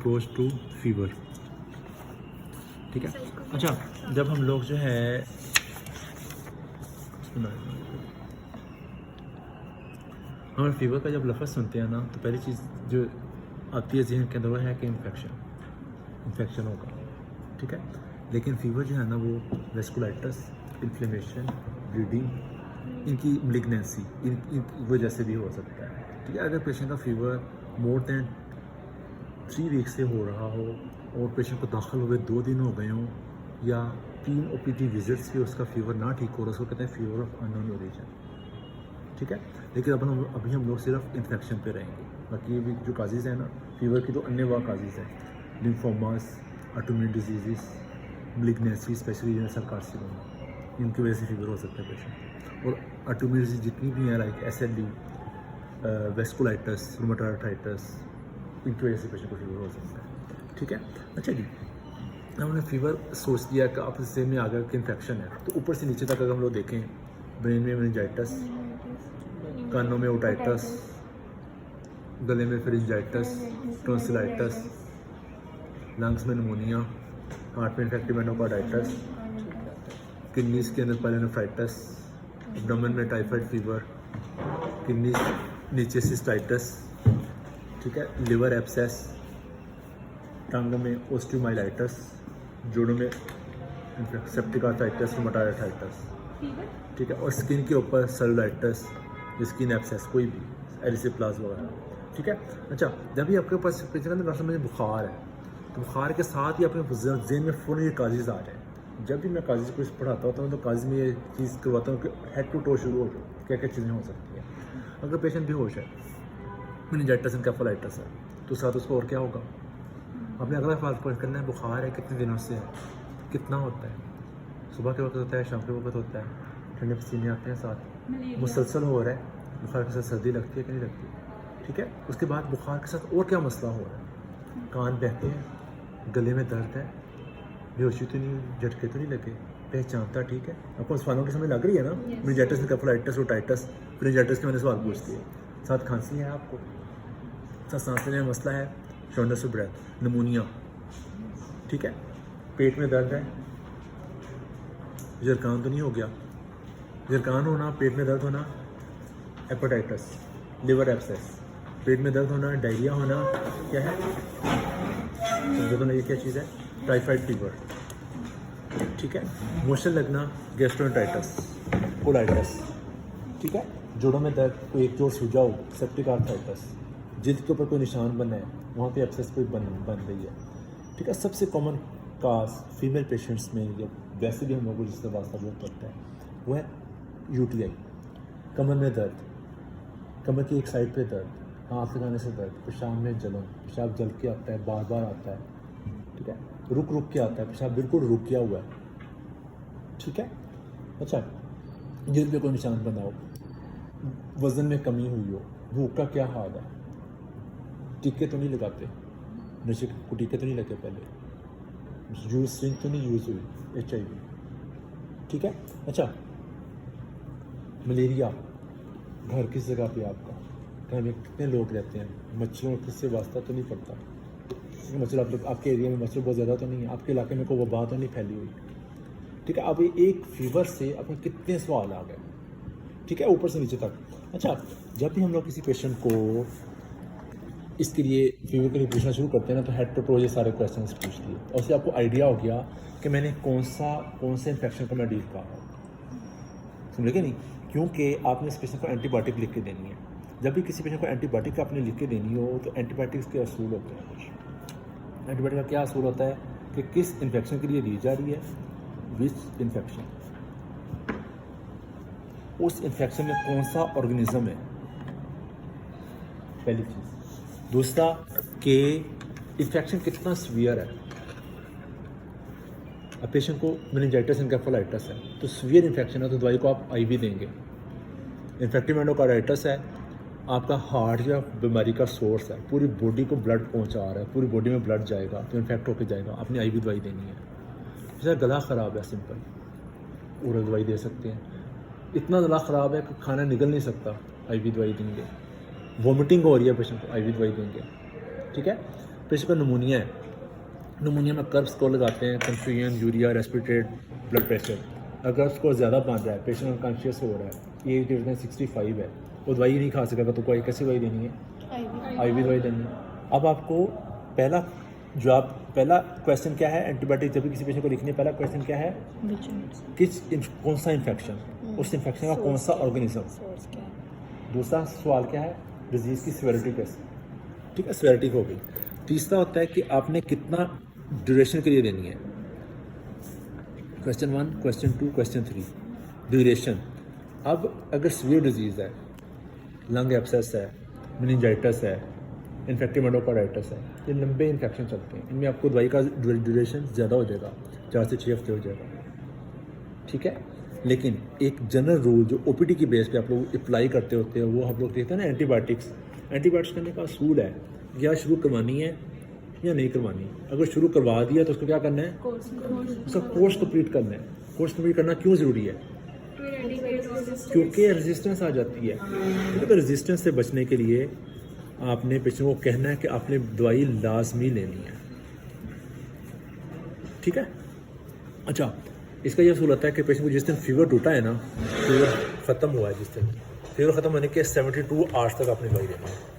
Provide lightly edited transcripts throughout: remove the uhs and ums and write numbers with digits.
Goes to fever. ठीक है। अच्छा, जब हम लोग जो है हमें फीवर का जब लफ्ज़ सुनते हैं ना, तो पहली चीज़ जो आती है जहन के अंदर वो है कि इन्फेक्शन होगा। ठीक है। लेकिन फीवर जो है ना वो वेस्कुलाइटिस, इन्फ्लेमेशन, ब्लीडिंग, इनकी मेलिग्नेंसी इनकी वजह से भी हो सकता है। ठीक है। अगर पेशेंट का फीवर मोर देन 3 वीक से हो रहा हो और पेशेंट को दाखिल हुए 2 दिन हो गए हों या 3 OPD विजिट्स भी उसका फीवर ना ठीक हो रहा, उसको कहते हैं फीवर ऑफ अननोन ओरिजिन। ठीक है। लेकिन अभी हम लोग सिर्फ इन्फेक्शन पे रहेंगे। बाकी ये भी जो काजेज़ हैं ना फीवर की, तो अन्य वाह काजेज़ हैं, lymphomas, autoimmune disease, malignancy, especially cell carcinoma, इनकी वजह से फीवर हो सकता है पेशेंट। और ऑटोइम्यून डिजीज़ जितनी भी हैं like SLE, vasculitis, rheumatoid arthritis, इनकी वजह से पेशेंट को फीवर हो सकता है। ठीक है। अच्छा जी, हमने फीवर सोच लिया कि आप इससे में आ गया कि इन्फेक्शन है, तो ऊपर से नीचे तक अगर हम लोग देखें, ब्रेन में मेनिंजाइटिस, कानों में ओटाइटिस, गले में फेरिंजाइटिस, टॉन्सिलाइटिस, लंग्स में निमोनिया, हार्ट में इन्फेक्टिव एंडोकार्डाइटिस, किडनीज के अंदर पायलोनेफ्राइटिस, एब्डोमेन में टाइफाइड फीवर, किडनी नीचे सिस्टाइटिस, ठीक है, लिवर एब्सेस, टंग में ओस्टियोमाइलाइटिस, जोड़ों में सेप्टिक आर्थराइटिस, रूमेटॉइड आर्थराइटिस, ठीक है, और स्किन के ऊपर सेलुलाइटिस, स्किन एब्सेस, कोई भी एरिसिप्लाज वगैरह। ठीक है। अच्छा, जब भी आपके पास पेशेंट का समझ बुखार है, तो बुखार के साथ ही अपने जहन में फ़ौरन ये काजेज़ आ रहे हैं। जब भी मैं काजेज़ को पढ़ाता होता हूँ तो काजेज़ में ये चीज़ करवाता हूँ कि हेड टू टो शुरू हो जाए, क्या क्या चीज़ें हो सकती हैं। अगर पेशेंट बेहोश है, मेनिंजाइटिस एन्केफेलाइटिस है, तो साथ उसको और क्या होगा, आपने अगला सवाल करना है, बुखार है कितने दिनों से है, कितना होता है, सुबह के वक्त होता है, शाम के वक्त होता है, ठंडे पसीने आते हैं, साथ मुसलसल हो रहा है, बुखार के साथ सर्दी लगती है कि नहीं लगती। ठीक है। उसके बाद बुखार के साथ और क्या मसला हो रहा है, कान बहते हैं, गले में दर्द है, बेहोशी तो नहीं, झटके तो नहीं लगे, पहचानता, ठीक है। आपको सवालों की समझ लग रही है ना। मेनिंजाइटिस एन्केफेलाइटिस ओटाइटिस फेरिंजाइटिस के मैंने सवाल पूछती है, साथ खांसी है आपको, साथ सांस लेने में मसला है, शॉर्टनेस ऑफ ब्रेथ, निमोनिया, ठीक है, पेट में दर्द है, जरकान तो नहीं हो गया, जरकान होना, पेट में दर्द होना, हेपेटाइटिस, लिवर एब्सेस, पेट में दर्द होना, डायरिया होना, क्या है समझो, ये क्या चीज़ है, टाइफाइड फीवर, ठीक है, मोशन लगना, गैस्ट्रोएंटेराइटिस, कोलाइटिस, ठीक है, जोड़ों में दर्द, कोई एक जोड़ सूजा हो, सेप्टिक आर्थराइटिस, जिल्द के ऊपर कोई निशान बना है, वहाँ पे एब्सेस कोई बन रही है। ठीक है। सबसे कॉमन काज फीमेल पेशेंट्स में, या वैसे भी हम लोगों को जिससे वास्ता बहुत पड़ता है, वो है UTI, कमर में दर्द, कमर की एक साइड पे दर्द, हाथ लगाने से दर्द, पेशाब में जलन, पेशाब जल के आता है, बार बार आता है, ठीक है, रुक रुक के आता है, पेशाब बिल्कुल रुक गया हुआ है, ठीक है। अच्छा, जिल्द पे कोई निशान बना हो, वज़न में कमी हुई हो, भूख का क्या हाल है, टीके तो नहीं लगाते, नशे को टीके तो नहीं लगे पहले, यूज स्ट्रिंग तो नहीं यूज़ हुई, HIV, ठीक है। अच्छा, मलेरिया, घर किस जगह पे आपका, घर में कितने लोग रहते हैं, मच्छरों किससे वास्ता तो नहीं पड़ता, मच्छर आपके एरिया में मच्छर बहुत ज़्यादा तो नहीं है, आपके इलाके में कोई वबा तो नहीं फैली हुई, ठीक है। अब एक फीवर से अपने कितने सवाल आ गए, ठीक है, ऊपर से नीचे तक। अच्छा, जब भी हम लोग किसी पेशेंट को इसके लिए फीवर के लिए पूछना शुरू करते हैं ना, तो हेड टू टो ये सारे क्वेश्चन पूछ लिए, और उससे आपको आइडिया हो गया कि मैंने कौन से इन्फेक्शन को मैं डील कर रहा हूँ, समझे नहीं, क्योंकि आपने इस पेशेंट को एंटीबायोटिक लिख के देनी है। जब भी किसी पेशेंट को एंटीबायोटिक आपने लिख के देनी हो, तो एंटीबायोटिक्स के असूल होते हैं कुछ। एंटीबायोटिक का क्या असूल होता है कि किस इन्फेक्शन के लिए दी जा रही है, विच इन्फेक्शन, उस इन्फेक्शन में कौन सा ऑर्गेनिज्म है, पहली चीज़। दूसरा कि इन्फेक्शन कितना सीवियर है। अब पेशेंट को मेनिंजाइटिस एन्केफेलाइटिस है, तो सीवियर इन्फेक्शन है, तो दवाई को आप IV देंगे। इन्फेक्टिव एंडोकार्डाइटिस है, आपका हार्ट या बीमारी का सोर्स है, पूरी बॉडी को ब्लड पहुंचा रहा है, पूरी बॉडी में ब्लड जाएगा तो इन्फेक्ट होकर जाएगा, आपने IV दवाई देनी है। जैसे गला ख़राब है, सिंपल ओरल दवाई दे सकते हैं। इतना गला ख़राब है कि खाना निकल नहीं सकता, IV दवाई देंगे। वॉमिटिंग हो रही है, पेशेंट को IV दवाई देंगे, ठीक है। पेशेंट का नमूनिया है, नमूनिया में कर्व स्कोर लगाते हैं, कन्फ्यूजन, यूरिया, रेस्पिरेटेड, ब्लड प्रेशर। अगर कर्व स्कोर ज़्यादा बन रहा है, पेशेंट अनकॉन्शियस हो रहा है, ये ग्रेटर देन 65 है, वो दवाई नहीं खा सकेगा, तो कोई कैसी दवाई देनी है? IV दवाई देनी है। अब आपको पहला क्वेश्चन क्या है? एंटीबायोटिक जब भी किसी पेशेंट को लिखनी है, पहला क्वेश्चन क्या है? कौन सा इन्फेक्शन, उस इन्फेक्शन का कौन सा ऑर्गेनिज्म। दूसरा सवाल क्या है? डिजीज़ की सिवियरिटी कैसी, ठीक है, सिवियरिटी हो गई। तीसरा होता है कि आपने कितना ड्यूरेशन के लिए देनी है। Question 1, question 2, question 3, duration. अब अगर सीवियर डिजीज़ है, लंग एब्सेस है, मेनिंजाइटिस है, इन्फेक्टिव एंडोकार्डाइटिस है, ये लंबे इन्फेक्शन चलते हैं, इनमें आपको दवाई का ड्यूरेशन ज़्यादा हो जाएगा, 4 से 6 हफ्ते हो जाएगा, ठीक है। लेकिन एक जनरल रूल जो OPD की बेस पे आप लोग अप्लाई करते होते हैं, वो हम लोग देखते हैं ना, एंटीबायोटिक्स करने का असूल है, या शुरू करवानी है या नहीं करवानी। अगर शुरू करवा दिया तो उसको क्या करना है? उसका कोर्स कंप्लीट करना है। कोर्स कंप्लीट करना क्यों ज़रूरी है? क्योंकि रेजिस्टेंस आ जाती है। तो रेजिस्टेंस से बचने के लिए आपने पेशेंट को कहना है कि आपने दवाई लाजमी लेनी है, ठीक है। अच्छा, इसका ये असूल होता है कि पेशेंट को जिस दिन फीवर टूटा है ना, फीवर ख़त्म हुआ है, जिस दिन फीवर ख़त्म होने के 72 आवर्स तक आपने दवाई लेनी है।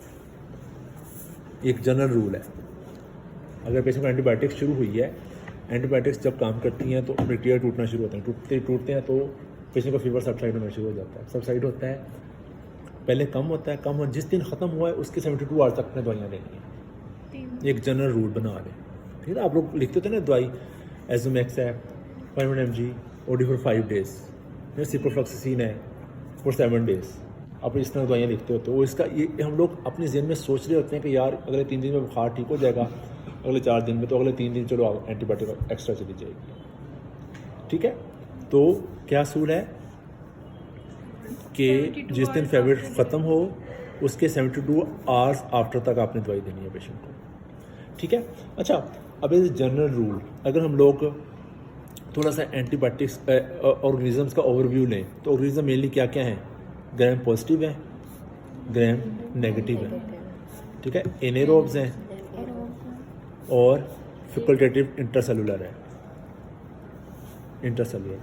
एक जनरल रूल है। अगर पेशेंट को एंटीबायोटिक्स शुरू हुई है, एंटीबायोटिक्स जब काम करती हैं तो बैक्टीरिया टूटना शुरू होते हैं, टूटते हैं तो पेशेंट को फीवर सबसाइड होना शुरू हो जाता है। सबसाइड होता है, पहले कम होता है, कम जिस दिन ख़त्म हुआ है उसके 72 आवर्स तक अपने दवाइयाँ लेनी है। एक जनरल रूल बना लें, ठीक है। आप लोग लिखते थे ना दवाई, एजोमैक्स है 500 mg OD फॉर 5 days, या सिप्रोफ्लॉक्सासिन है फॉर 7 days। आप इस तरह दवाइयाँ लिखते होते हो। इसका ये हम लोग अपने ज़हन में सोच रहे होते हैं कि यार अगले 3 दिन में बुखार ठीक हो जाएगा, अगले 4 दिन में, तो अगले 3 दिन चलो एंटीबायोटिक एक्स्ट्रा चली जाएगी, ठीक है। तो क्या असूल है कि जिस दिन फीवर ख़त्म हो उसके 72 आवर्स आफ्टर तक आपने दवाई देनी है पेशेंट को, ठीक है। अच्छा, अब एज जनरल रूल अगर हम लोग थोड़ा सा एंटीबायोटिक्स ऑर्गेनिजम्स का ओवरव्यू लें, तो ऑर्गेनिज्म मेनली क्या क्या हैं? ग्राम पॉजिटिव है, ग्राम नेगेटिव है, ठीक है। एनेरोब्स हैं और फैकल्टेटिव इंटरसेलुलर है, इंटरसेलुलर।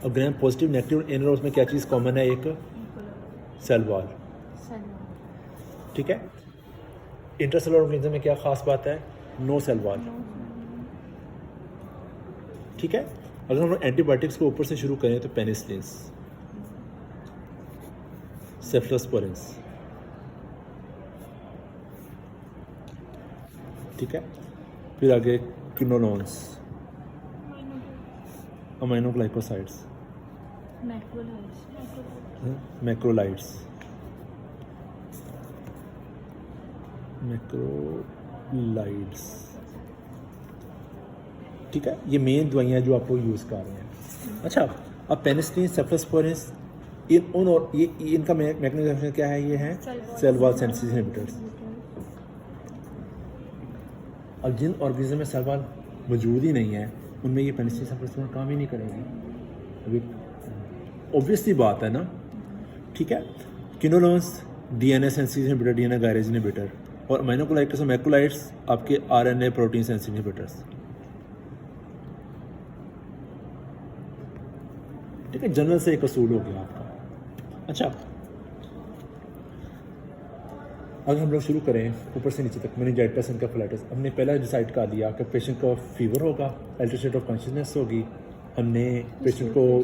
और ग्राम पॉजिटिव, नेगेटिव, एनेरोब्स में क्या चीज़ कॉमन है? एक सेल वॉल, ठीक है। इंटरसेलुलर ऑर्गेनिज्म में क्या खास बात है? नो सेल वॉल, ठीक है। अगर हम एंटीबायोटिक्स को ऊपर से शुरू करें तो पेनिसिलिन, सेफ्लोस्पोरिन, ठीक है। फिर आगे क्विनोलोन्स, अमाइनोग्लाइकोसाइड्स, मैक्रोलाइड्स, ठीक है। ये मेन दवाइयाँ जो आप लोग यूज़ कर रहे हैं। अच्छा, अब पेनिसिलिन, सेफ्लोस्पोरिन, इनका मैकेनिज्म क्या है? ये है सेल वॉल सिंथेसिस इनहिबिटर्स। और जिन ऑर्गेनिज्म में सेल वॉल मौजूद ही नहीं है, उनमें ये पेनिसिलिन, सेफ्लोस्पोरिन काम ही नहीं करेंगे। अभी ऑब्वियसली बात है ना, ठीक है। क्विनोलोन्स DNA synthesis inhibitor, DNA gyrase inhibitor, और अमाइनोग्लाइकोसाइड्स और मैक्रोलाइड्स आपके RNA प्रोटीन सिंथेसिस इनहिबिटर्स, ठीक है। जनरल से एक असूल हो गया आपका। अच्छा, अगर हम लोग शुरू करें ऊपर से नीचे तक, मेनिंजाइटिस, एन्केफेलाइटिस, हमने पहले डिसाइड कर लिया कि पेशेंट को फीवर होगा, अल्टर्ड स्टेट ऑफ कॉन्शियसनेस होगी, हमने पेशेंट को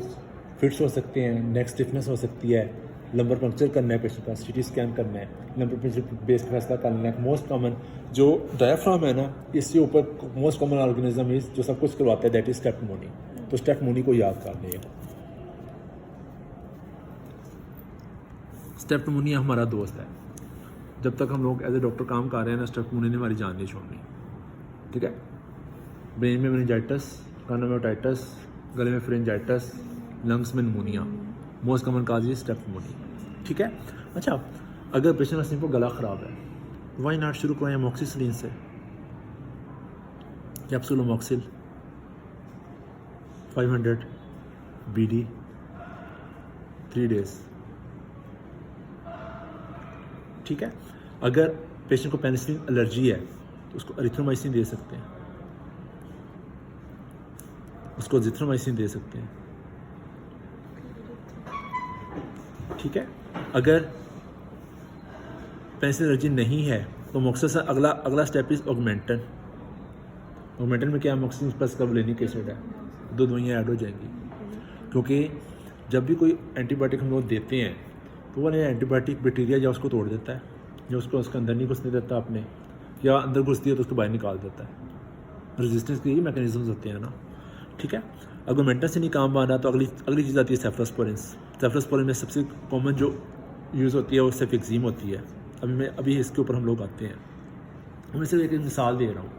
फिट्स हो सकते हैं, नेक स्टिफनेस हो सकती है, लंबर पंक्चर करना है पेशेंट का, CT स्कैन करना है, लंबर पंक्चर बेस का फैसला करना है। मोस्ट कॉमन जो डायफ्राम है ना, इससे ऊपर मोस्ट कॉमन ऑर्गेनिज्म इज जो सब कुछ करवाता है, दैट इज स्ट्रेप्ट निमोनिया। तो स्ट्रेप्ट निमोनिया को याद कर लें। स्ट्रेप्ट निमोनिया हमारा दोस्त है। जब तक हम लोग एज ए डॉक्टर काम कर रहे हैं ना, स्ट्रेप्ट निमोनिया ने हमारी जान नहीं छोड़नी, ठीक है। ब्रेन में मेनिंजाइटिस, कान में ओटाइटिस, गले में फ्रिंजाइटिस, लंग्स में pneumonia, most common cause is strep pneumonia, ठीक है। अच्छा, अगर पेशेंट का सिंपल गला ख़राब है, वाई नॉट शुरू करें अमोक्सिसिलिन से, कैप्सूल अमोक्सिल 500 BD 3 days, ठीक है। अगर पेशेंट को पेनिसिलिन एलर्जी है तो उसको एरिथ्रोमाइसिन दे सकते हैं, उसको जिथ्रोमाइसिन दे सकते हैं, ठीक है। अगर पेनिसिलिन एलर्जी नहीं है तो मोक्सिसिन अगला स्टेप इज ऑगमेंटन। ऑगमेंटन में क्या है, मोक्सिसिन प्लस कार्बोलिनिक एसिड है, 2 दवाइयाँ ऐड हो जाएंगी। क्योंकि जब भी कोई एंटीबायोटिक हम लोग देते हैं तो वो एंटीबायोटिक बैक्टीरिया या उसको तोड़ देता है, या उसको उसके अंदर नहीं घुसने देता अपने, या अंदर घुसती है तो उसको बाहर निकाल देता है। रेजिस्टेंस के ये मैकेनिज्म्स होते हैं ना, ठीक है। ऑगमेंटन से नहीं काम बना तो अगली चीज़ आती है सेफ्लोस्पोरिन्स। सेफ्लोस्पोरिन में सबसे कॉमन जो यूज़ होती है वो सेफेक्सिम होती है। अभी इसके ऊपर हम लोग आते हैं, मैं सिर्फ एक मिसाल दे रहा हूँ,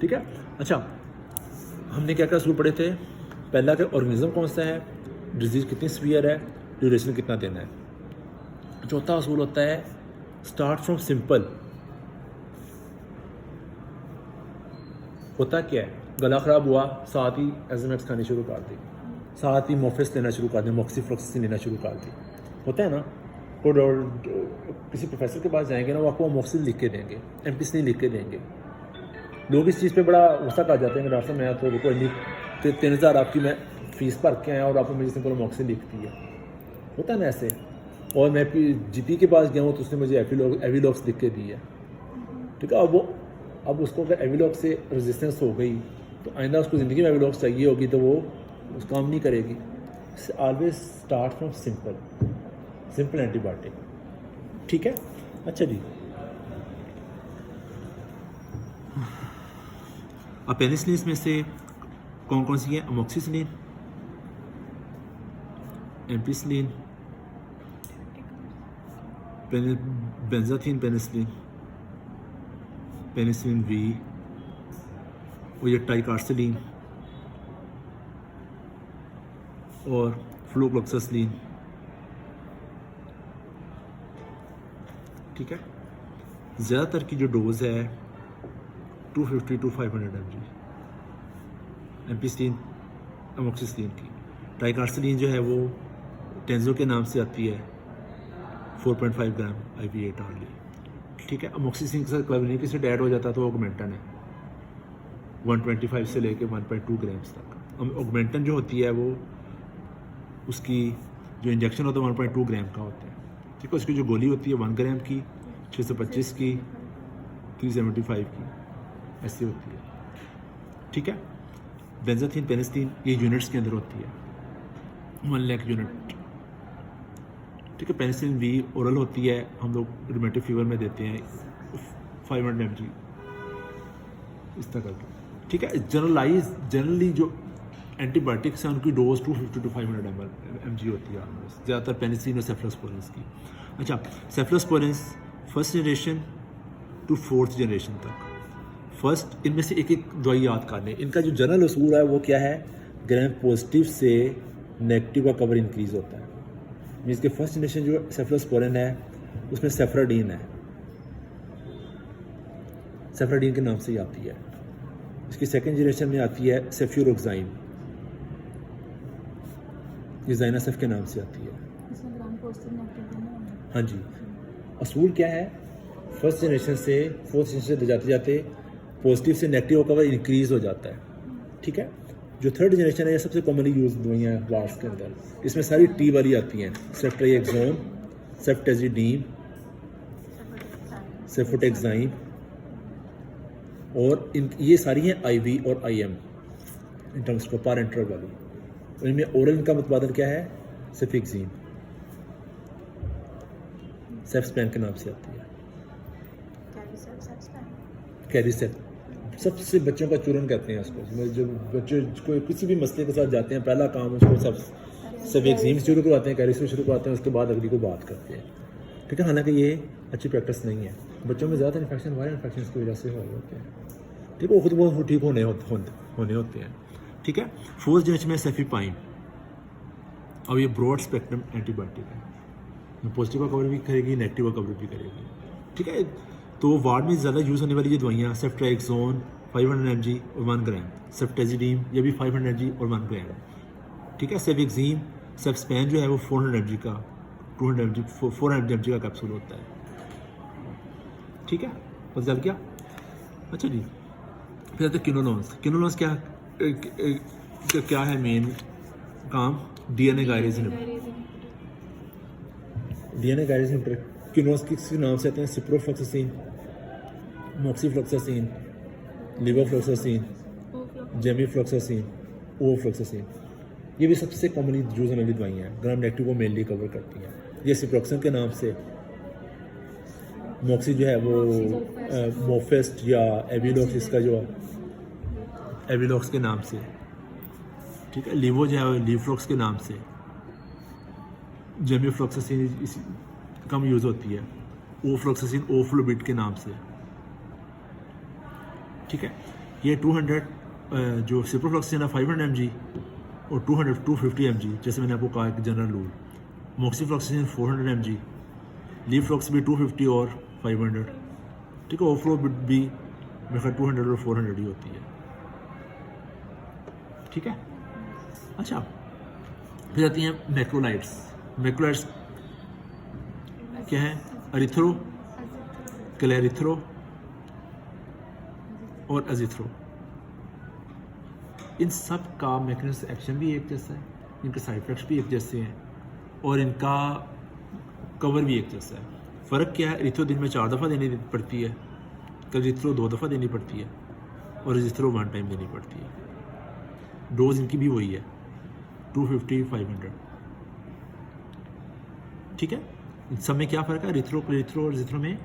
ठीक है। अच्छा, हमने क्या क्या असूल पढ़े थे? पहला कि ऑर्गेनिज्म कौन सा है, डिजीज़ कितनी सीवियर है, ड्यूरेशन कितना देना है। चौथा असूल होता है स्टार्ट फ्रॉम सिंपल। होता क्या है, गला ख़राब हुआ, साथ ही एजमेक्स खानी शुरू कर दी, साथ ही मोफिस लेना शुरू कर दी, मोक्सीफ्लोक्सिसिन लेना शुरू कर दी। होता है ना, तो किसी प्रोफेसर के पास जाएंगे ना, वो आपको मोक्सिल लिख के देंगे, एम्पिसिलिन लिख के देंगे। लोग इस चीज़ पे बड़ा गुस्सा कर जाते हैं कि डॉक्टर साहब मैं तो कोई नहीं 3000 आपकी मैं फ़ीस भर के आया और आपने मुझे सिंपल मोक्सिल लिख दी है। होता है ना ऐसे। और मैं जीपी के पास गया हूँ तो उसने मुझे एविलॉक्स लिख के दी है, ठीक है। अब उसको अगर एविलॉक्स से रेजिस्टेंस हो गई तो आइंदा उसको ज़िंदगी में एविलॉक्स चाहिए होगी तो वो उस काम नहीं करेगी। Always start from simple antibiotic, ठीक है। अच्छा जी, अब पेनिसिलिन में से कौन कौन सी है? Amoxicillin, ampicillin, benzathine penicillin, penicillin V, और ये टाइकार्सिलिन और फ्लोक्लोक्सासिलिन, ठीक है। ज़्यादातर की जो डोज है 250 to 500 mg एम्पिसिलिन, अमोक्सिसिलिन की। टाइकार्सिलिन जो है वो टेंजो के नाम से आती है, 4.5 ग्राम IV8 आर्ली, ठीक है। अमोक्सिसिलिन के साथ क्लाविनिक एसिड ऐड हो जाता है तो ऑगमेंटन है 125 से लेके 1.2 ग्राम्स तक। ऑगमेंटन जो होती है वो उसकी जो इंजेक्शन होता है 1.2 ग्राम का होता है, ठीक है। उसकी जो गोली होती है 1 ग्राम की, 625 की, 375 की, ऐसी होती है, ठीक है। बेंजाथिन पेनिसिलिन ये यूनिट्स के अंदर होती है, 1 लाख यूनिट, ठीक है। पेनिसिलिन वी ओरल होती है, हम लोग रूमेटिक फीवर में देते हैं 500 mg इस तरह का, ठीक है। जनरली जो एंटीबायोटिक्स हैं उनकी डोज 250 to 500 mg होती है ज़्यादातर पेनिसिलिन और सेफ्लोस्पोरिन्स की। अच्छा, cephalosporins first generation to 4th generation तक। फर्स्ट, इनमें से एक दवाई याद कर लें। इनका जो जनरल असूल है वो क्या है, ग्राम पॉजिटिव से नेगेटिव का कवर इंक्रीज़ होता है। मीन्स के फर्स्ट जनरेशन जो सेफ्लोस्पोरिन है उसमें सेफ्राडीन है, सेफ्राडीन के नाम से ही आती है। इसकी सेकेंड जनरेशन में आती है सेफ्यूरोक्साइन, ये ज़ाइनासेफ के नाम से आती है। हाँ जी, असूल क्या है, फर्स्ट जनरेशन से 4th जनरेशन जाते जाते पॉजिटिव से नेगेटिव कवर इंक्रीज़ हो जाता है, ठीक है। जो 3rd जनरेशन है ये सबसे कॉमनली यूज दवाइयाँ हैं वार्ड्स के अंदर, इसमें सारी टी वाली आती हैं, सेफ्ट्रिएक्सोन, सेफ्टेजिडीन, सेफोटेक्साइन, और ये सारी हैं IV और IM इन टर्म्स को पार एंटर वाली। इनमें ओरल इनका मुतबादल क्या है, सेफिक्सिन, सेफ्स्पैन के नाम से आती है, कैरिसेप। सबसे बच्चों का चूरन कहते हैं उसको। जो बच्चे कोई किसी भी मसले के साथ जाते हैं पहला काम उसको सेफिक्सिन शुरू करवाते हैं, कैरिसेप शुरू करवाते हैं, उसके बाद अगली को बात करते हैं, ठीक है। हालांकि ये अच्छी प्रैक्टिस नहीं है, बच्चों में ज़्यादा इन्फेक्शन वायरल इन्फेक्शन की वजह से हो रहे होते हैं, ठीक है। वो खुद वो ठीक होने होते हैं, ठीक है। 4th जनरेशन में सेफिपाइन, अब ये ब्रॉड स्पेक्ट्रम एंटीबायोटिक है, पॉजिटिव का कवर भी करेगी, नेगेटिव का कवर भी करेगी, ठीक है। तो वार्ड में ज़्यादा यूज़ होने वाली ये दवाइयाँ सेफ्ट्रिएक्सोन 500 mg और 1 ग्राम, सेफ्टेजिडीन ये भी 500 mg और 1 ग्राम, ठीक है। सेफिक्सिन, सेफ्स्पैन जो है वो 400 mg का 400 mg का कैप्सूल होता है, ठीक है, पता चल गया। अच्छा जी, फिर आते किनोलॉन्स। किनोलॉन्स क्या है मेन काम? DNA gyrase inhibitor. DNA gyrase inhibitor quinolones किस नाम से आते हैं? Ciprofloxacin, moxifloxacin, levofloxacin, gemifloxacin, ofloxacin. ये भी सबसे कॉमनली यूज होने वाली दवाइयाँ हैं, ग्राम नेगेटिव को मेनली कवर करती हैं। ये सिप्रोक्सन के नाम से, मॉक्सी जो है वो मोफेस्ट या एविलॉक्स, इसका जो एविलॉक्स के नाम से, ठीक है। लिवो जो है लीवफ्लॉक्स के नाम से, जेमीफ्लॉक्सासिन इसी कम यूज़ होती है, ओफ्लॉक्सासिन ओफ्लोबिट के नाम से, ठीक है। ये 200 जो सिप्रोफ्लॉक्सासिन है 500 mg और 250 mg, जैसे मैंने आपको कहा कि जनरल रूल। मॉक्सीफ्लॉक्सासिन 400 mg, लीवफ्लॉक्स भी 250 और 500, ठीक है। ओफ्लोबिट भी मेरे ख्याल 200 और 400 ही होती है, ठीक है। अच्छा, फिर आती हैं मैक्रोलाइट्स। मैक्रोलाइट्स क्या है? अरिथ्रो, क्लेरिथ्रो और अजिथ्रो। इन सब का मैकेनिज्म एक्शन भी एक जैसा है, इनके साइड इफेक्ट्स भी एक जैसे हैं और इनका कवर भी एक जैसा है। फ़र्क क्या है? अरिथ्रो दिन में 4 दफ़ा देनी पड़ती है, क्लेरिथ्रो 2 दफ़ा देनी पड़ती है और अजिथ्रो 1 टाइम देनी पड़ती है। डोज इनकी भी वही है 250 500, ठीक है। इन सब में क्या फ़र्क है? अरिथ्रो, क्लेरिथ्रो और अजिथ्रो में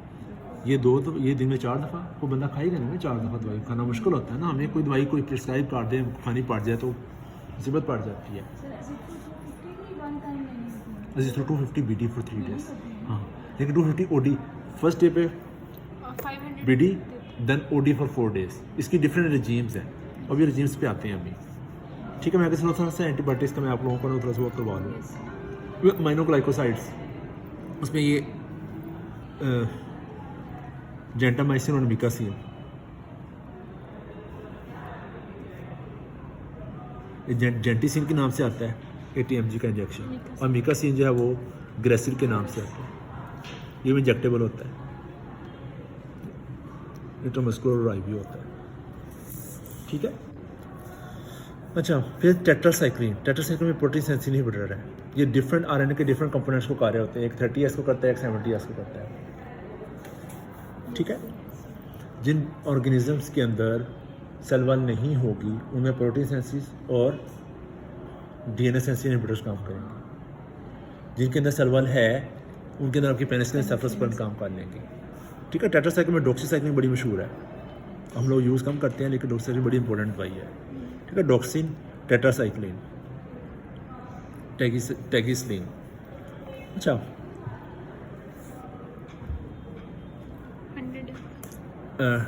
ये ये दिन में 4 दफ़ा, वो बंदा खाएगा नहीं ना 4 दफ़ा दवाई खाना मुश्किल होता है ना। हमें कोई दवाई कोई प्रिस्क्राइब कर दे, खानी पड़ जाए तो मुसीबत पड़ जाती है। अजिथ्रो 250 BD फॉर 3 days, हाँ, लेकिन 250 OD फर्स्ट डे पे BD, then OD for 4 days। इसकी डिफरेंट रेजीम्स हैं, अभी रेजीम्स पे आते हैं अभी, ठीक है। मैं थोड़ा सा एंटीबायोटिक्स का मैं आप लोगों को थोड़ा सा वो करवा लूँ। माइनोग्लाइकोसाइड्स, उसमें ये जेंटामाइसिन और मिकासिन, जेंटिसिन के नाम से आता है 80 mg का इंजेक्शन, और मिकासिन जो है वो ग्रेसिल के नाम से आता है। ये भी इंजेक्टेबल होता है, इंट्रामस्कुलर आईवी होता है, ठीक है। अच्छा, फिर टेट्रासाइक्लिन। टेट्रासाइक्लिन में प्रोटीन सेंसिटिव इनहिबिटर है। ये डिफरेंट आरएनए के डिफरेंट कंपोनेंट्स को कार्य होते हैं। एक 30S को करता है, एक 70S को करता है, ठीक है। जिन ऑर्गेनिजम्स के अंदर सेल वॉल नहीं होगी उनमें प्रोटीन सेंसिस और डीएनए सेंसिटिव इनहिबिटर्स काम करेंगे। जिनके अंदर सेल वॉल है उनके अंदर आपकी पेनिसिलिन सेफ्लोस्पोरिन काम कर लेंगे, ठीक है। टेट्रासाइक्लिन में डॉक्सीसाइक्लिन बड़ी मशहूर है, हम लोग यूज़ कम करते हैं, लेकिन डॉक्सीसाइक्लिन बड़ी इंपॉर्टेंट दवाई है, ठीक है। डॉक्सिन, टेट्रासाइक्लिन, टेगिसलिन। अच्छा,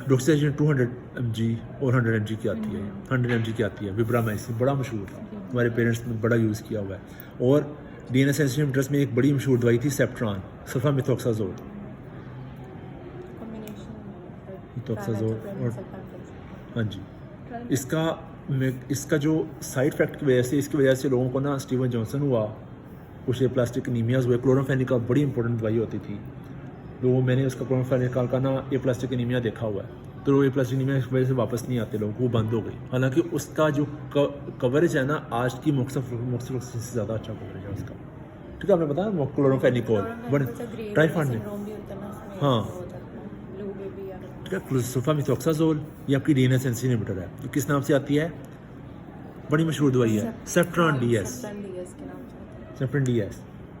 डॉक्सीसाइक्लिन 200 mg और 100 mg की आती है, 100 mg की आती है। विब्रामाइसिन बड़ा मशहूर था, हमारे पेरेंट्स ने बड़ा यूज़ किया हुआ है। और डीएनए सेंसिटिव इनहिबिटर्स में एक बड़ी मशहूर दवाई थी सेप्ट्रॉन, सल्फामेथोक्साजोल, और हाँ जी। इसका जो साइड इफेक्ट की वजह से, इसकी वजह से लोगों को ना स्टीवन जॉनसन हुआ, कुछ प्लास्टिक एनीमियाज हुए। क्लोरोफेनिकॉल बड़ी इंपॉर्टेंट दवाई होती थी, तो मैंने उसका क्लोरोफेनिकॉल का ना ये प्लास्टिक एनीमिया देखा हुआ है, तो ये प्लास्टिक एनीमिया की वजह से वापस नहीं आते लोग, वो बंद हो गई। हालांकि उसका जो कवरेज है ना आज की मुख्तलिफ से ज़्यादा अच्छा कवरेज है उसका, ठीक है। आपने बताया क्लोरोफेनिकॉल टाइफाइड में, हाँ, ठीक है। सल्फामेथोक्साजोल ये आपकी डीएनए सेंसिटिव इनहिबिटर है, तो किस नाम से आती है? बड़ी मशहूर दवाई है सेफ्ट्रॉन DS, सेफ्ट्रॉन DS,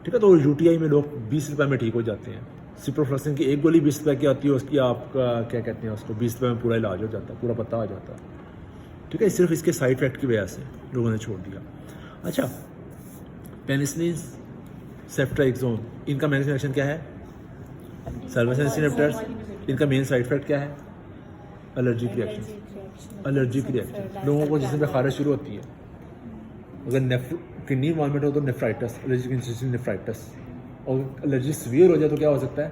ठीक है। तो यूटीआई में लोग 20 रुपये में ठीक हो जाते हैं। सिप्रोफ्लॉक्सासिन की एक गोली 20 रुपये की आती है, उसकी आपका क्या कहते हैं उसको 20 रुपये में पूरा इलाज हो जाता है, पूरा पता आ जाता है, ठीक है। सिर्फ इसके साइड इफेक्ट की वजह से लोगों ने छोड़ दिया। अच्छा, पेनिसिलिन, सेफ्ट्राइक्सोन, इनका मैकेनिज्म एक्शन क्या है? सेल्वासेंसिटिव इनहिबिटर्स। इनका मेन साइड इफेक्ट क्या है? Allergic reaction. एलर्जिक रिएक्शन लोगों को जिसमें खारिश शुरू होती है, अगर किडनी इन्वॉल्वमेंट हो तो नेफ्राइटिस, एलर्जिक नेफ्राइटिस, और एलर्जी सीवियर हो जाए तो क्या हो सकता है?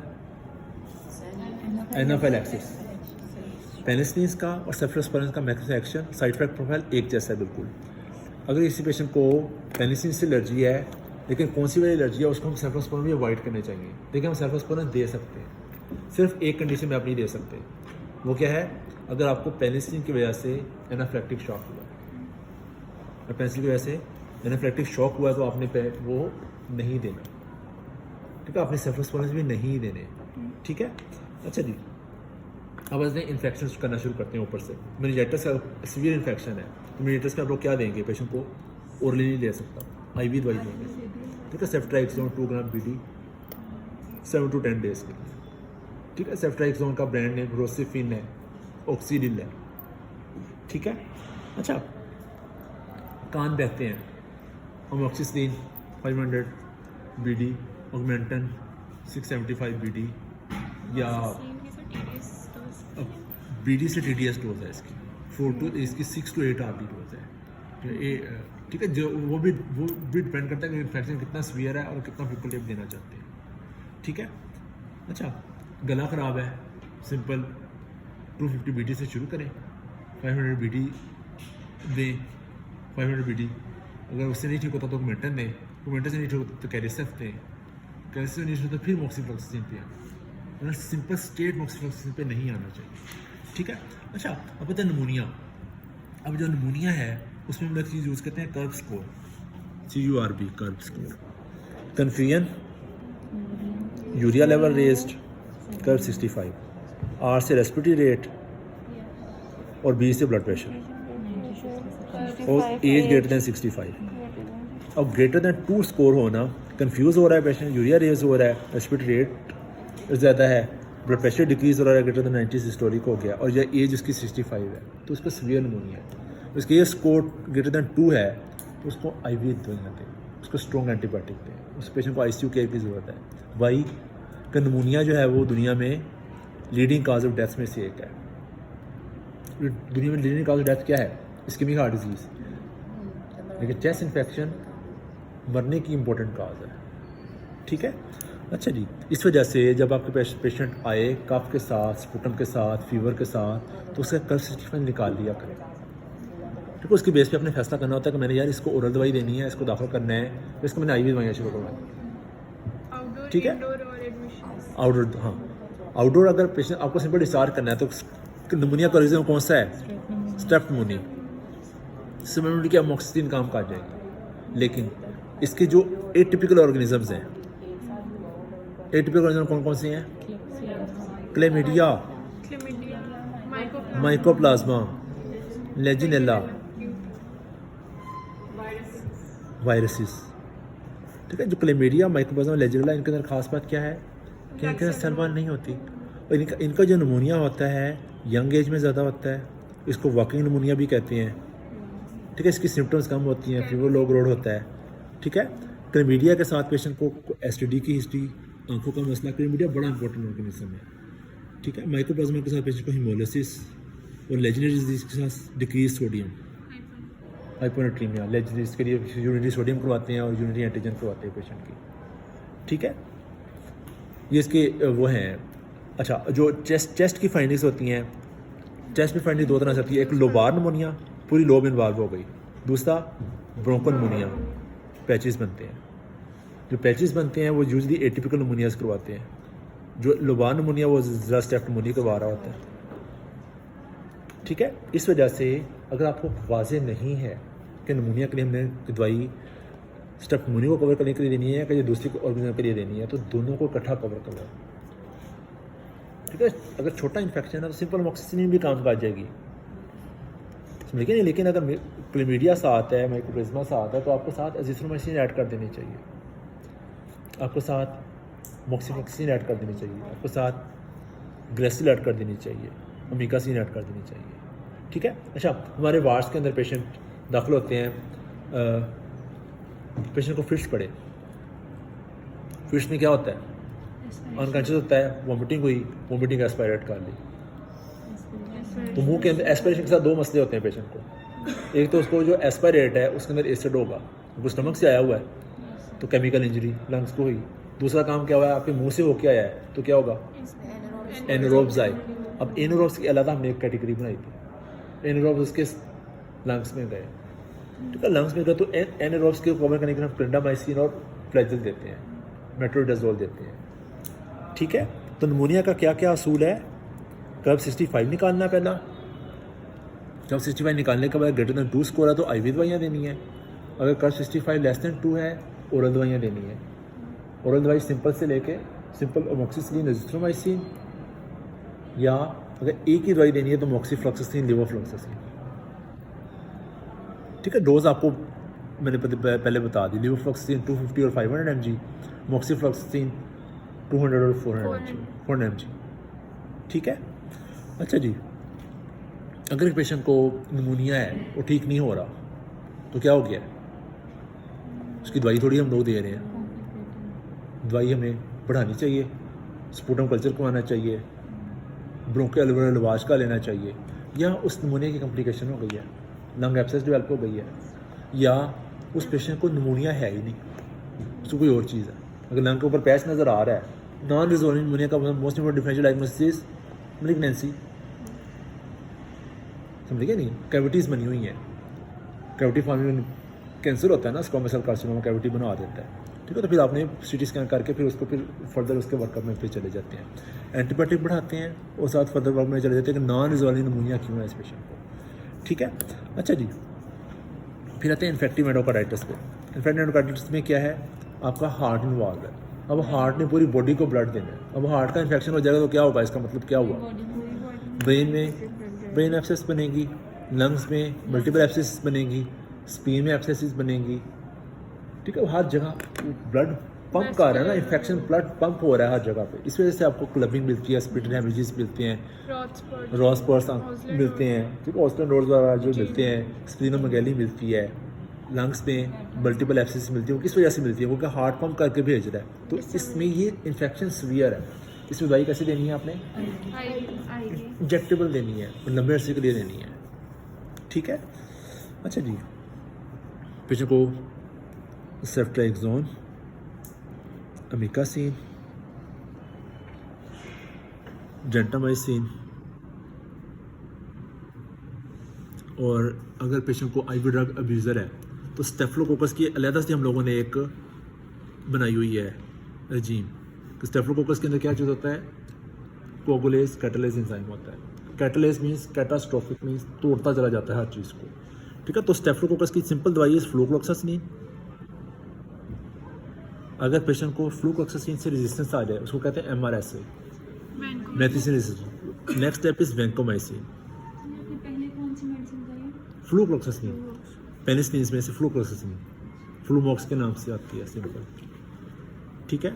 एनाफिलैक्सिस। पेनिसिलिन का और सेफ्लोस्पोरिन का mechanism action, side effect profile एक जैसा है बिल्कुल। अगर किसी पेशेंट को पेनिसिलिन से एलर्जी है, लेकिन कौन सी वाली एलर्जी है, उसको हम सेफ्लोस्पोरिन भी अवॉइड करने चाहिए। लेकिन हम सेफ्लोस्पोरिन दे सकते हैं, सिर्फ एक कंडीशन में आप नहीं दे सकते, वो क्या है, अगर आपको पेनिसिलिन की वजह से एनाफिलैक्टिक शॉक हुआ, पेनिसिलिन की वजह से एनाफिलैक्टिक शॉक हुआ है, तो आपने वो नहीं देना, ठीक है, आपने सेफलोस्पोरिन भी नहीं देने, ठीक है। अच्छा जी, अब ऐसे इन्फेक्शन करना शुरू करते हैं ऊपर से। मेनिंजाइटिस का सीवियर इन्फेक्शन है, तो मेनिंजाइटिस में आप लोग क्या देंगे, पेशेंट को ओरली नहीं ले सकता, IV दवाई देंगे, ठीक है, सेफ्ट्राइक्सोन 2 ग्राम BD 7 to 10 डेज के लिए, ठीक है। सेफ्ट्राइक्सोन का ब्रांड नेम रोसिफिन है, ऑक्सीडिल है, ठीक है। अच्छा, कान बहते हैं, अमोक्सिसिलिन 500 BD, ऑगमेंटन 675 BD, या BD से TDS डोज है इसकी 4 to इसकी 6 to 8 RD डोज है, तो ठीक है। जो वो भी डिपेंड करता है कि इन्फेक्शन कितना सीवियर है और कितना फ्रिक्वेंट देना चाहते हैं, ठीक है। अच्छा, गला ख़राब है, सिंपल 250 BD से शुरू करें, 500 BD दें, 500 BD, अगर उससे नहीं ठीक होता तो ऑगमेंटन दें, ऑगमेंटन से नहीं ठीक होता तो कैरिसेफ दें, कैरिसेफ से नहीं ठीक होता फिर मोक्सिफ्लोक्सासिन पे आए, सिंपल स्टेट मोक्सिफ्लोक्सासिन पे नहीं आना चाहिए, ठीक है। अच्छा, अब पता है नमूनिया, अब जो नमूनिया है उसमें हम लोग चीज़ यूज़ करते हैं curve score, CURB curve score, confusion, urea level raised, curve 65, R से रेस्पिरेटरी रेट और B से ब्लड प्रेशर, और एज ग्रेटर दैन 65। अब ग्रेटर दैन 2 स्कोर होना, कंफ्यूज हो रहा है पेशेंट, यूरिया रेज हो रहा है, रेस्पिरेटरी रेट ज़्यादा है, ब्लड प्रेशर डिक्रीज हो रहा है, ग्रेटर दैन 90 सिस्टोलिक हो गया, और यह एज उसकी 65 है, तो उसका सीवियर नमूनिया है। उसके ये स्कोर ग्रेटर दैन 2 है, तो उसको IV दवाइयाँ दें, उसको स्ट्रॉन्ग एंटीबायोटिक दें, उस पेशेंट को ICU केयर की ज़रूरत है। वाई का नमूनिया जो है वो दुनिया में लीडिंग काज ऑफ डेथ में से एक है। दुनिया में लीडिंग काज ऑफ डेथ क्या है, इस्केमिक हार्ट डिजीज़, लेकिन चेस्ट इन्फेक्शन मरने की इम्पोर्टेंट काज है, ठीक है। अच्छा जी, इस वजह से जब आपके पेशेंट आए कफ के साथ, स्पुटम के साथ, फीवर के साथ, तो उसका कर्व 65 निकाल लिया करें, ठीक है। उसके बेस पे अपने फैसला करना होता है कि मैंने यार इसको ओरल दवाई देनी है, इसको दाखिल करना है, तो इसको मैंने IV दवाइयाँ शुरू करवाई, ठीक है। आउटडोर, हाँ, आउटडोर अगर पेशेंट आपको सिंपल डिस्चार्ज करना है तो नमूनिया का रीज़न कौन सा है, स्ट्रेप नमूनिया, सिमिलरली क्या अमोक्सिसिलिन काम कर जाएगी, लेकिन इसके जो एटिपिकल ऑर्गेनिजम्स हैं, एटिपिकल ऑर्गेनिज्म कौन कौन से हैं, क्लेमिडिया, माइकोप्लाज्मा, लेजिनेला, वायरसेस, ठीक है। जो क्लेमिडिया, माइकोप्लाज्मा, लेजिनेला, इनके अंदर खास बात क्या है कि इनके अंदर सेल वॉल नहीं होती, और इनका जो नमूनिया होता है यंग एज में ज़्यादा होता है, इसको वॉकिंग नमूनिया भी कहते हैं, ठीक है। इसकी सिम्टम्स कम होती हैं, फीवर लो ग्रोड होता है, ठीक है। क्लेमिडिया के साथ पेशेंट को STD की हिस्ट्री, आंखों का मसला, क्लेमिडिया बड़ा इंपॉर्टेंट ऑर्गेनिज्म है, ठीक है। माइकोप्लाज्मा के साथ पेशेंट को हिमोलिसिस, और लेजिनरी डिजीज के साथ डिक्रीज सोडियम, हाइपोनेट्रीमिया, लेजिनरीज के लिए यूरिनरी सोडियम करवाते हैं और यूरिनरी एंटीजन करवाते हैं पेशेंट की, ठीक है। ये इसके वो हैं। अच्छा, जो चेस्ट की फाइंडिंग्स होती हैं, चेस्ट में फाइंडिंग 2 तरह से होती है, एक लोबार नमोनिया, पूरी लोब इन्वॉल्व हो गई, दूसरा ब्रोंकल नमोनिया, पैचेस बनते हैं। जो पैचेस बनते हैं वो यूजली एटिपिकल नमोनियाज करवाते हैं, जो लोबार नमोनिया वो ज़रा स्टेप नमोनिया करवा रहा होता है, ठीक है। इस वजह से अगर आपको वाज़ेह नहीं है कि नमूनिया के लिए हमने दवाई स्टेप नमूनिया को कवर करने के लिए देनी है कि दूसरी ऑर्गेनिज्म के लिए देनी है, तो दोनों को इकट्ठा कवर करवाओ, ठीक है। अगर छोटा इन्फेक्शन है तो सिंपल अमोक्सिसिलिन भी काम कर जाएगी, लेकिन अगर क्लेमिडिया साथ है, माइकोप्लाज्मा साथ है, तो आपको साथ एजिथ्रोमाइसिन ऐड कर देनी चाहिए, आपको साथ मोक्सिफ्लोक्सासिन ऐड कर देनी चाहिए, आपको साथ ग्रेसिल ऐड कर देनी चाहिए, अमीकासिन ऐड कर देनी चाहिए, ठीक है। अच्छा, हमारे वार्ड्स के अंदर पेशेंट दाखिल होते हैं, पेशेंट को फिट्स पड़े, फिट्स में क्या होता है, अनकॉन्शियस होता है, वॉमिटिंग हुई, वॉमिटिंग एस्पायरेट कर ली, तो मुंह के अंदर एस्पायरेशन के साथ 2 मसले होते हैं पेशेंट को, एक तो उसको जो एस्पायरेट है उसके अंदर एसिड होगा, वो स्टमक से आया हुआ है तो केमिकल इंजरी लंग्स को हुई, दूसरा काम क्या हुआ है, आपके मुंह से होके आया है तो क्या होगा, एनरोब्स आए। अब एनरोब्स की अलग हमने एक कैटेगरी बनाई थी, एनरोब्स उसके लंग्स में गए, ठीक है, लंग्स में गए तो एनरोब्स के कवर करने के लिए हम क्लिंडामाइसिन और फ्लैजिल देते हैं, मेट्रोडाजोल देते हैं, ठीक है। तो नमूनिया का क्या क्या असूल है? कर्व 65 निकालना पहला, जब 65 निकालने के बाद ग्रेटर दैन 2 स्कोर है तो IV दवाइयाँ देनी है। अगर कर्व 65 लेस दैन 2 है ओरल दवाइयाँ देनी है। ओरल दवाई सिंपल से लेके सिंपल अमोक्सिसिलिन, एजिथ्रोमाइसिन, या अगर एक ही दवाई देनी है तो मोक्सीफ्लॉक्सासिन, लेवोफ्लॉक्सासिन। ठीक है, डोज आपको मैंने पहले बता दी। लेवोफ्लॉक्सासिन 250 और 500 mg, मोक्सीफ्लॉक्सासिन 200 और 400 mg। ठीक है। अच्छा जी, अगर एक पेशेंट को निमोनिया है, वो ठीक नहीं हो रहा, तो क्या हो गया? उसकी दवाई थोड़ी हम लोग दे रहे हैं, दवाई हमें बढ़ानी चाहिए, स्पूटम कल्चर करवाना चाहिए, ब्रोंकियल लवाश का लेना चाहिए, या उस निमोनिया की कॉम्प्लिकेशन हो गई है, लंग एब्सेस डेवलप हो गई है, या उस पेशेंट को निमोनिया है ही नहीं, उसको कोई और चीज़ है। अगर लंग के ऊपर पैच नज़र आ रहा है, नॉन रिजोल्विंग निमोनिया का most important differential diagnosis malignancy. समझ गए नहीं? कैविटीज़ बनी हुई हैं, कैविटी फॉर्मिंग कैंसर होता है ना, स्क्वामस सेल कार्सिनोमा कैविटी बना देता है। ठीक है, तो फिर आपने CT स्कैन करके फिर उसको फिर फर्दर उसके वर्कअप में फिर चले जाते हैं, एंटीबायोटिक बढ़ाते हैं और साथ फर्दर वर्क में चले जाते हैं कि नॉन रिजॉल्विंग निमोनिया क्यों है इस पेशेंट को। ठीक है। अच्छा जी, फिर आते हैं इन्फेक्टिव एंडोकार्डाइटिस पे। इन्फेक्टिव एंडोकार्डाइटिस में क्या है? आपका हार्ट इन्वॉल्व है। अब हार्ट ने पूरी बॉडी को ब्लड देना है। अब हार्ट का इन्फेक्शन हो जाएगा तो क्या होगा? इसका मतलब क्या हुआ? ब्रेन में ब्रेन एब्सेस बनेगी, लंग्स में मल्टीपल एब्सेस बनेगी, स्पीन में एब्सेसिस बनेगी। ठीक है, हर जगह ब्लड पंप कर रहा है ना, इन्फेक्शन ब्लड पंप हो रहा है हर जगह पे। इस वजह से आपको क्लबिंग मिलती है, स्प्लिटेड हेमरेजेस मिलते हैं, रॉस स्पॉट्स मिलते हैं, ठीक है, ऑस्टन रोड्स वगैरह जो मिलते हैं, स्प्लीनोमेगैली मिलती है, लंग्स में मल्टीपल एब्सेस मिलती है। वो किस वजह से मिलती है? क्योंकि हार्ट पंप करके भेज रहा है। तो इसमें ये इन्फेक्शन सीवियर है। इसमें दवाई कैसे देनी है आपने? इंजेक्टेबल देनी है और लंबे अरसे के लिए देनी है। ठीक है। अच्छा जी, पेशेंट को सेफ्ट्राइक्सोन, अमिकासिन, जेंटामाइसिन, और अगर पेशेंट को IV ड्रग अब्यूज़र है तो स्टेफिलोकोकस की अलहदा से हम लोगों ने एक बनाई हुई है रजीम। तो स्टेफिलोकोकस के अंदर क्या चीज़ होता है? कोगुलेज कैटालेज एंजाइम होता है। कैटालेज मीन्स कैटास्ट्रोफिक, मीन्स तोड़ता चला जाता है हर चीज़ को। ठीक है, तो स्टेफिलोकोकस की सिंपल दवाई है फ्लूक्लोक्सासिन। अगर पेशेंट को फ्लूक्लोक्सासिन से रेजिस्टेंस आ जाए, उसको कहते हैं MRSA, methicillin resistance. Next step is vancomycin. Flucloxacillin penicillin में से फ्लूक्लोक्सासिन, फ्लूमॉक्स के नाम से आती है सिंपल। ठीक है।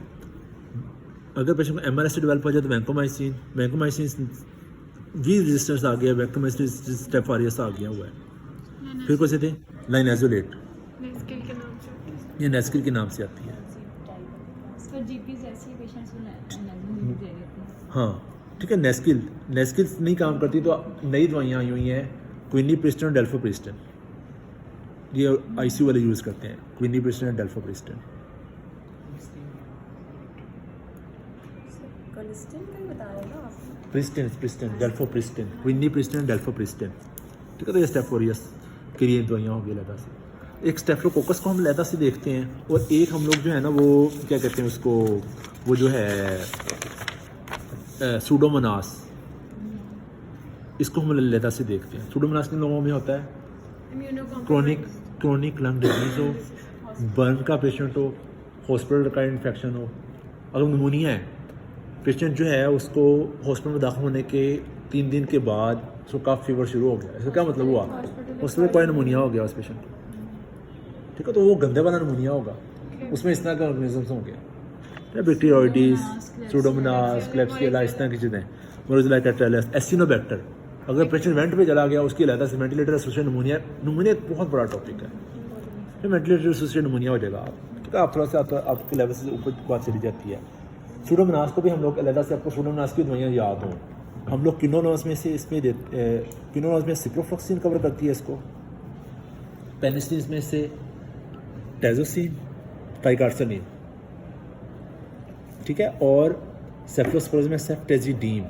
अगर पेशेंट को MRSA डेवलप हो जाए तो वैंकोमाइसिन। वैंकोमाइसिन वी रेजिस्टेंस आ गया, वैंकोमाइसिन स्टेप आ गया हुआ है। फिर कौन से थे? लाइनाजोलेट, ये नेस्किल के नाम से आती है। हाँ ठीक है, नेस्किल नहीं काम करती तो नई दवाइयाँ आई हुई हैं, क्विनीप्रिस्टन और डेल्फोप्रिस्टन। ये ICU वाले यूज़ करते हैं, क्विनीप्रिस्टन और डेल्फोप्रिस्टन। प्रिस्टन डेल्फोप्रिस्टन, क्विनीप्रिस्टन डेल्फोप्रिस्टन। ठीक है, तो ये स्टेफोरियस के लिए दवाइयाँ होंगी अलहदा से। एक स्टेफिलोकोकस को हम अलहदा से देखते हैं, और एक हम लोग जो है ना वो क्या कहते हैं उसको, वो जो है सूडोमोनास, इसको हम अलहदा से देखते हैं। सूडोमोनास किन लोगों में होता है? क्रोनिक लंग डिजीज़ हो, बर्न का पेशेंट हो, हॉस्पिटल का इन्फेक्शन हो। अगर निमोनिया है, पेशेंट जो है उसको हॉस्पिटल में दाखिल होने के 3 दिन के बाद उसको कफ फीवर शुरू हो गया। इसका क्या मतलब हुआ? उसमें कोई निमोनिया हो गया उस पेशेंट को। ठीक है, तो वो गंदे वाला निमोनिया होगा, उसमें इस तरह के ऑर्गेनिजम्स होंगे, बैक्टीरियोइडिस, सूडोमोनास, क्लेब्सियला, इस तरह की चीज़ें, मोरिज़ेला कैटरस, एसिनोबैक्टर। अगर पेशेंट वेंट पे चला गया, उसकी अलहदा से वेंटिलेटर एसोसिएटेड निमोनिया एक बहुत बड़ा टॉपिक है। फिर वेंटिलेटर एसोसिएटेड निमोनिया हो जाएगा आप, ठीक है, आप थोड़ा सा आपके लेवल से ऊपर बात चली जाती है। सूडोमोनास को भी हम लोग अलहदा से, आपको सूडोमोनास की दवाइयाँ याद हों, हम लोग किनोनोज में से इसमें किनोनोज में सिप्रोफ्लॉक्सिन कवर करती है इसको, पेनिसिलिन में से टैजोसिन, टाइकार्सोनिन। ठीक है, और सेफ्लोस्पोरेज़ में सेफ्टेजिडीन।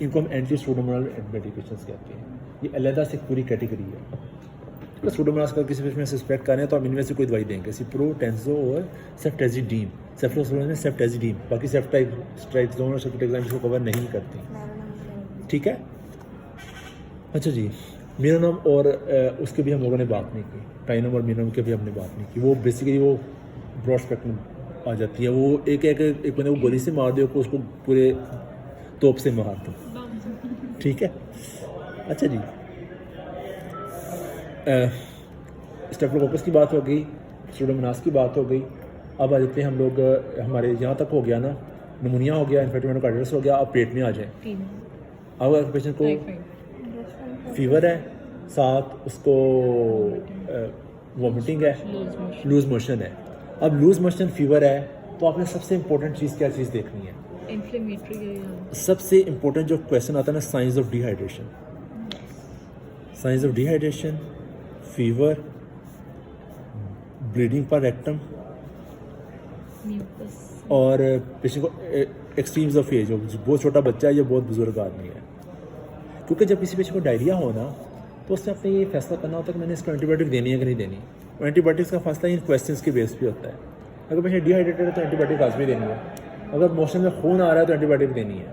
इनको हम एंटी सूडोमोनाल मेडिकेशंस कहते हैं। ये अलहदा से पूरी कैटेगरी है। तो सूडोमोनास का किसी पेशेंट में सस्पेक्ट करें तो हम इनमें से कोई दवाई देंगे, सिप्रो, टेंजो और सेफ्टेजिडीन। सेफ्ट्रोक्साइड में सेफ्टेजिडीन, बाकी सेफ्ट्राइक्सोन और सेफ्ट्रोक्साइड इसको कवर नहीं करती। ठीक है, अच्छा जी, मीनोनम और उसके भी हम लोगों ने बात नहीं की, टाइनम और मीनोनम के भी हमने बात नहीं की। वो बेसिकली वो ब्रॉड स्पेक्ट्रम आ जाती है, वो एक बंदे को गोली से मार दो, उसको पूरे तोप से मार दो। ठीक है, अच्छा जी, स्टेफ्लोकोकस की बात हो गई, स्यूडोमोनास की बात हो गई। अब आ जाते हैं हम लोग, हमारे यहाँ तक हो गया ना, निमोनिया हो गया, इन्फेक्टिव एंडोकार्डिटिस हो गया। अब पेट में आ जाए, अब अगर पेशेंट को फीवर है, साथ उसको वॉमिटिंग है, लूज मोशन है। अब लूज मोशन फीवर है तो आपने सबसे इंपॉर्टेंट चीज़ क्या चीज़ देखनी है? इन्फ्लेमेटरी। सबसे इंपॉर्टेंट जो क्वेश्चन आता है ना, science of dehydration. Science of dehydration, fever, bleeding पर रेक्टम, और पेशेंट को एक्सट्रीम्स ऑफ एज हो, बहुत छोटा बच्चा है या बहुत बुजुर्ग आदमी है। क्योंकि जब किसी पेशेंट को डायरिया हो ना, तो उसने अपने ये फैसला करना होता है कि मैंने इसको एंटीबायोटिक देनी है कि नहीं देनी। और एंटीबायोटिक्स का फैसला इन क्वेश्चंस के बेस पे होता है। अगर पेशेंट डिहाइड्रेटेड है तो एंटीबायोटिक लाजमी देनी है, अगर मोशन में खून आ रहा है तो एंटीबायोटिक देनी है।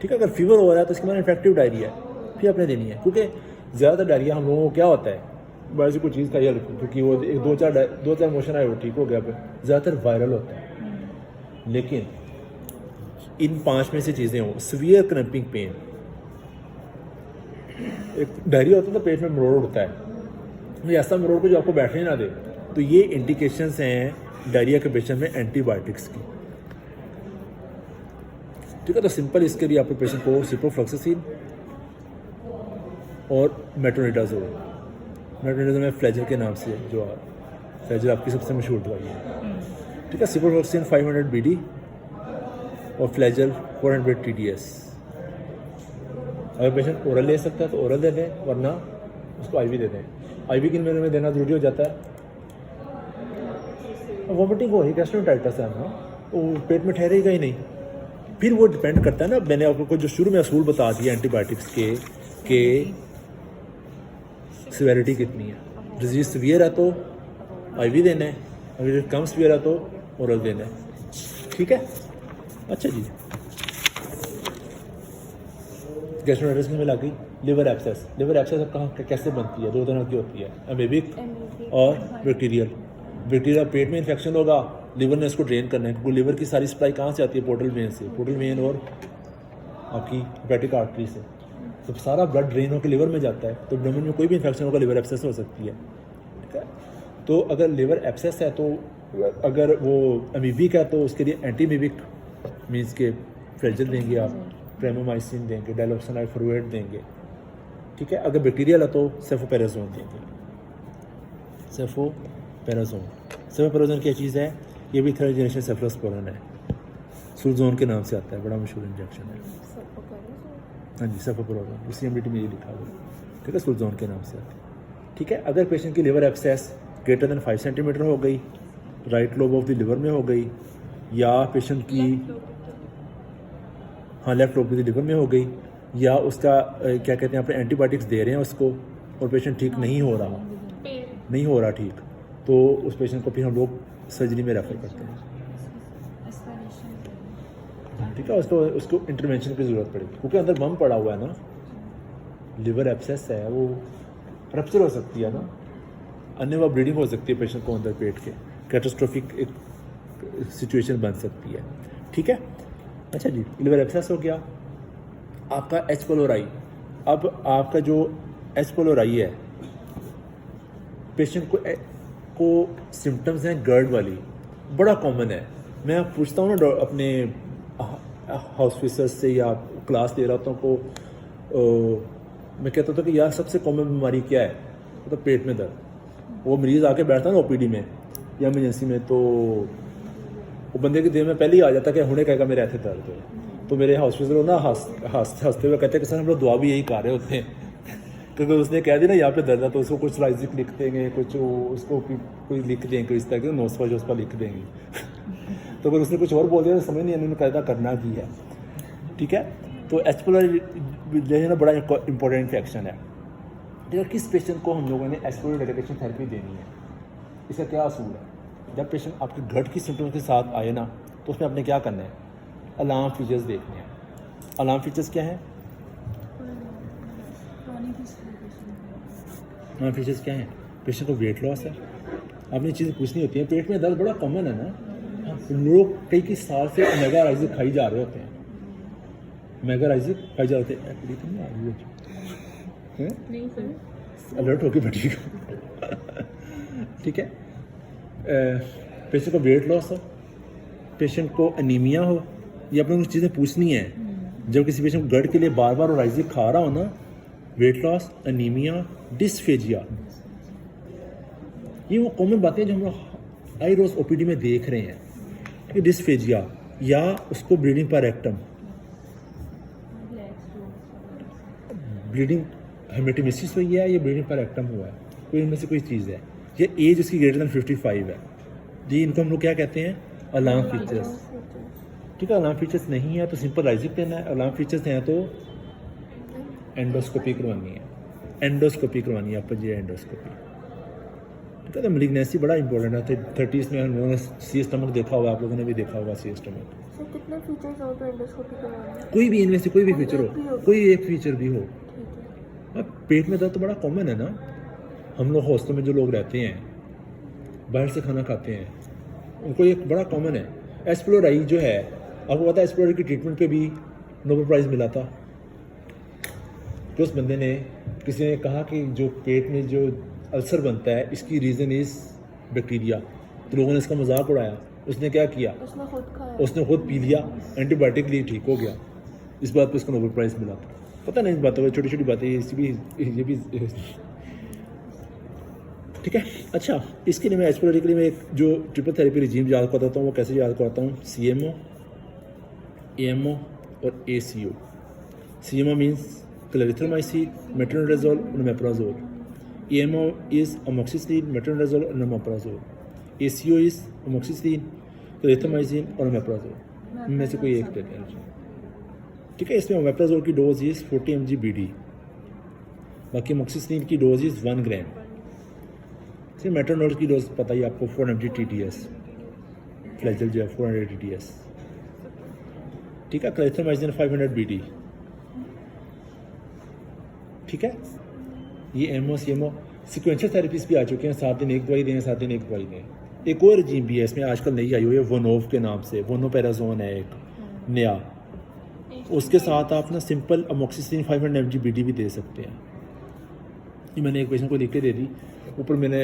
ठीक है, अगर फीवर हो रहा है तो इसके बाद इन्फेक्टिव डायरिया है, फिर आपने देनी है। क्योंकि ज़्यादातर डायरिया हम लोगों को क्या होता है, वैसे कोई चीज़ का ये क्योंकि वो एक दो चार मोशन आए वो ठीक हो गया, फिर ज़्यादातर वायरल होता है। लेकिन इन 5 में से चीज़ें हों, सीवियर क्रैम्पिंग पेन, एक डायरिया होता है तो पेट में मरोड़ उठता है, ये ऐसा मरोड़ को जो आपको बैठने ना दे, तो ये इंडिकेशंस हैं डायरिया के पेशेंट में एंटीबायोटिक्स की। ठीक है, तो सिंपल इसके लिए आपके पेशेंट को सिप्रोफ्लॉक्सासिन और मेट्रोनिडाजोल, मेट्रोनिडाजोल में फ्लैजल के नाम से, जो फ्लैजल आपकी सबसे मशहूर दवाई है। ठीक है, सिप्रोफ्लॉक्सासिन 500 BD और फ्लैजल 400 TDS। अगर पेशेंट ओरल ले सकता है तो ओरल दे दें, वरना उसको आईवी दे दें। आईवी किन महीनों में देना जरूरी हो जाता है? वॉमिटिंग हो रही, गैस्ट्रोएंटेराइटिस है ना, वो पेट में ठहरेगा ही नहीं। फिर वो डिपेंड करता है ना, मैंने आपको जो शुरू में असूल बता दिया एंटीबायोटिक्स के सिवियरिटी कितनी है। डिजीज सीवियर है तो आईवी देना है, अगर कम सीवियर है तो ओरल देना है। ठीक है, अच्छा जी, गैस्ट्रोएंटेराइटिस में लग गई। लिवर एब्सेस, लिवर एब्सेस कहाँ कैसे बनती है? 2 तरह की होती है, अमेबिक और बैक्टीरियल। बैक्टीरिया पेट में इन्फेक्शन होगा, लिवर ने उसको ड्रेन करना है, क्योंकि लिवर की सारी सप्लाई कहाँ से आती है? पोर्टल वेन से, पोर्टल वेन और आपकी हेपेटिक आर्टरी से। तो सारा ब्लड ड्रेन होकर लिवर में जाता है, तो एब्डोमेन में कोई भी इन्फेक्शन होगा, लिवर एब्सेस हो सकती है। ठीक है, तो अगर लिवर एब्सेस है, तो अगर वो अमीबिक है तो उसके लिए एंटीमीबिक मीन्स के फ्लैजल देंगे आप, प्रेमोमाइसिन देंगे, डाइलॉक्सिनाइड फुरुएट देंगे। ठीक है, अगर बैक्टीरियल है तो सेफोपेराजोन देंगे। सेफोपेराजोन क्या चीज़ है? ये भी थर्ड जनरेशन सेफ्लोस्पोरिन है, सुल्जोन के नाम से आता है, बड़ा मशहूर इंजेक्शन है। हाँ जी, सेफोपेराजोन, CMDT में ये लिखा हुआ है। ठीक है, सुल्जोन के नाम से आता है। ठीक है, अगर पेशेंट की liver abscess greater than 5 centimetre हो गई, right lobe of the liver में हो गई, या पेशेंट की left lobe of the liver में हो गई, या उसका क्या कहते हैं, अपने एंटीबायोटिक्स दे रहे हैं उसको और पेशेंट ठीक नहीं हो रहा ठीक, तो उस पेशेंट को फिर हम लोग सर्जरी में रेफर करते हैं। ठीक है, उसको इंटरवेंशन की ज़रूरत पड़ेगी, क्योंकि अंदर बम पड़ा हुआ है ना, लिवर एब्सेस है, वो रप्चर हो सकती है ना, अन्य ब्लीडिंग हो सकती है पेशेंट को अंदर पेट के, कैटास्ट्रोफिक एक सिचुएशन बन सकती है। ठीक है, अच्छा जी, लिवर एब्सेस हो गया। आपका H. pylori, अब आपका जो H. pylori है, पेशेंट को सिम्टम्स हैं गर्ड वाली, बड़ा कॉमन है। मैं पूछता हूँ ना अपने ऑफिसर्स से या क्लास ले रहा हूँ को, मैं कहता था कि यार सबसे कॉमन बीमारी क्या है? तो पेट में दर्द। वो मरीज़ आके बैठता है ना OPD में या इमरजेंसी में, तो वो बंदे के दिल में पहले ही आ जाता है कि होने कहेगा मेरे ऐसे दर्द है। तो मेरे हॉस्पिटल ना हंसते हुए कहते हैं कि सर हम लोग दुआ भी यही कर रहे होते हैं, क्योंकि उसने कह दिया ना यहाँ पे दर्द है, तो उसको कुछ लाइजिक लिख देंगे, कुछ उसको कोई लिख देंगे, इस तरह के नोस्पा जोस्पा लिख देंगे। तो अगर उसने कुछ और बोल दिया तो समझ नहीं उन्होंने कहता करना की है। ठीक है, तो H. pylori जो है ना बड़ा इंपॉर्टेंट इन्फेक्शन है। ठीक है, किस पेशेंट को हम लोगों ने H. pylori डेडिकेशन थेरेपी देनी है, इसका क्या असूल है? जब पेशेंट आपके गट की सिम्टम्स के साथ आए ना तो उसमें आपने क्या करना है, अलार्म फीचर्स देखने हैं। अलार्म फीचर्स क्या हैं? अलार्म फीचर्स क्या हैं? पेशेंट को वेट लॉस है, आपने चीज़ें पूछनी होती हैं। पेट में दर्द बड़ा कॉमन है ना, लोग कई साल से ओमेगा राइजिक खाई जा रहे होते हैं, ओमेगा राइजिक खाई जा रहे होते हैं। नहीं सर, अलर्ट होके बैठिएगा। ठीक है, पेशेंट को वेट लॉस हो, पेशेंट को एनीमिया हो, ये आपने कुछ चीज़ें पूछनी है। जब किसी पेशेंट को गट के लिए बार बार राइजिक खा रहा हो ना, वेट लॉस, एनीमिया, डिस्फेजिया, ये वो कॉमन बातें जो हम लोग आई रोज ओपीडी में देख रहे हैं कि डिस्फेजिया या उसको ब्लीडिंग पर रेक्टम, ब्लीडिंग हेमेटोमेसिस हुई है या ब्लीडिंग पर रेक्टम हुआ है, कोई इनमें से कोई चीज़ है, ये एज उसकी ग्रेटर दैन 55 है जी। इनको हम लोग क्या कहते हैं, अलार्म फीचर्स। ठीक है, अलार्म फीचर्स नहीं है तो सिंपल राइजिक देना है, अलार्म फीचर्स हैं तो एंडोस्कोपी करवानी है, एंडोस्कोपी करवानी है, अपर जी एंडोस्कोपी। ठीक है, तो मैलिग्नेंसी बड़ा इंपॉर्टेंट है। 30s में हम लोगों ने सी स्टमक देखा होगा, आप लोगों ने भी देखा होगा सी स्टमक। कितने फीचर्स हो तो एंडोस्कोपी करवानी है? कोई भी इनमें से कोई भी फीचर हो, कोई एक फीचर भी हो। अब पेट में दर्द तो बड़ा कॉमन है ना, हम लोग हॉस्टल में जो लोग रहते हैं, बाहर से खाना खाते हैं, उनको एक बड़ा कॉमन है। एस्प्लोराई जो है, आपको पता है एस्प्लोराई की ट्रीटमेंट पे भी नोबेल प्राइज़ मिला था। तो उस बंदे ने, किसी ने कहा कि जो पेट में जो अल्सर बनता है इसकी रीज़न इज़ बैक्टीरिया, तो लोगों ने इसका मजाक उड़ाया। उसने क्या किया, उसने खुद पी लिया, एंटीबायोटिक लिए ठीक हो गया। इस बात पे उसको नोबेल प्राइज़ मिला था। पता नहीं इस बातों को, छोटी छोटी बातें ये भी ठीक है। अच्छा, इसके लिए मैं एस्प्लोराई के लिए मैं एक जो ट्रिपल थेरेपी रिजीम याद करता हूँ, वो कैसे याद करता हूँ, CMO, AMO और ACO। CMO means clarithromycin, metronidazole और मेप्राज़ोल। AMO is amoxicillin, metronidazole और omeprazole. ACO is amoxicillin, clarithromycin और omeprazole। इनमें से कोई एक लेते हैं। ठीक है, इसमें omeprazole की डोज इज़ 40 mg BD, बाकी amoxicillin की डोज इज़ 1 ग्राम। फिर मेट्रोनिडाज़ोल की डोज पता ही आपको 400 mg TDS, फ्लैजेल जो है 400 TDS। ठीक है, क्लैरिथ्रोमाइसिन 500 BD। ठीक है, ये एमओ CMO सिक्वेंशियल थेरेपीज भी आ चुके हैं, 7 दिन एक दवाई दें, 7 दिन एक दवाई दें। एक और रजीम भी है इसमें, आजकल नई आई हुई है, वोनोव के नाम से, वोनोपेराजोन है एक नया। उसके साथ आप ना सिंपल अमोक्सिसिलिन 500 mg BD भी दे सकते हैं। ये मैंने एक पेशेंट को लिख के दे दी, ऊपर मैंने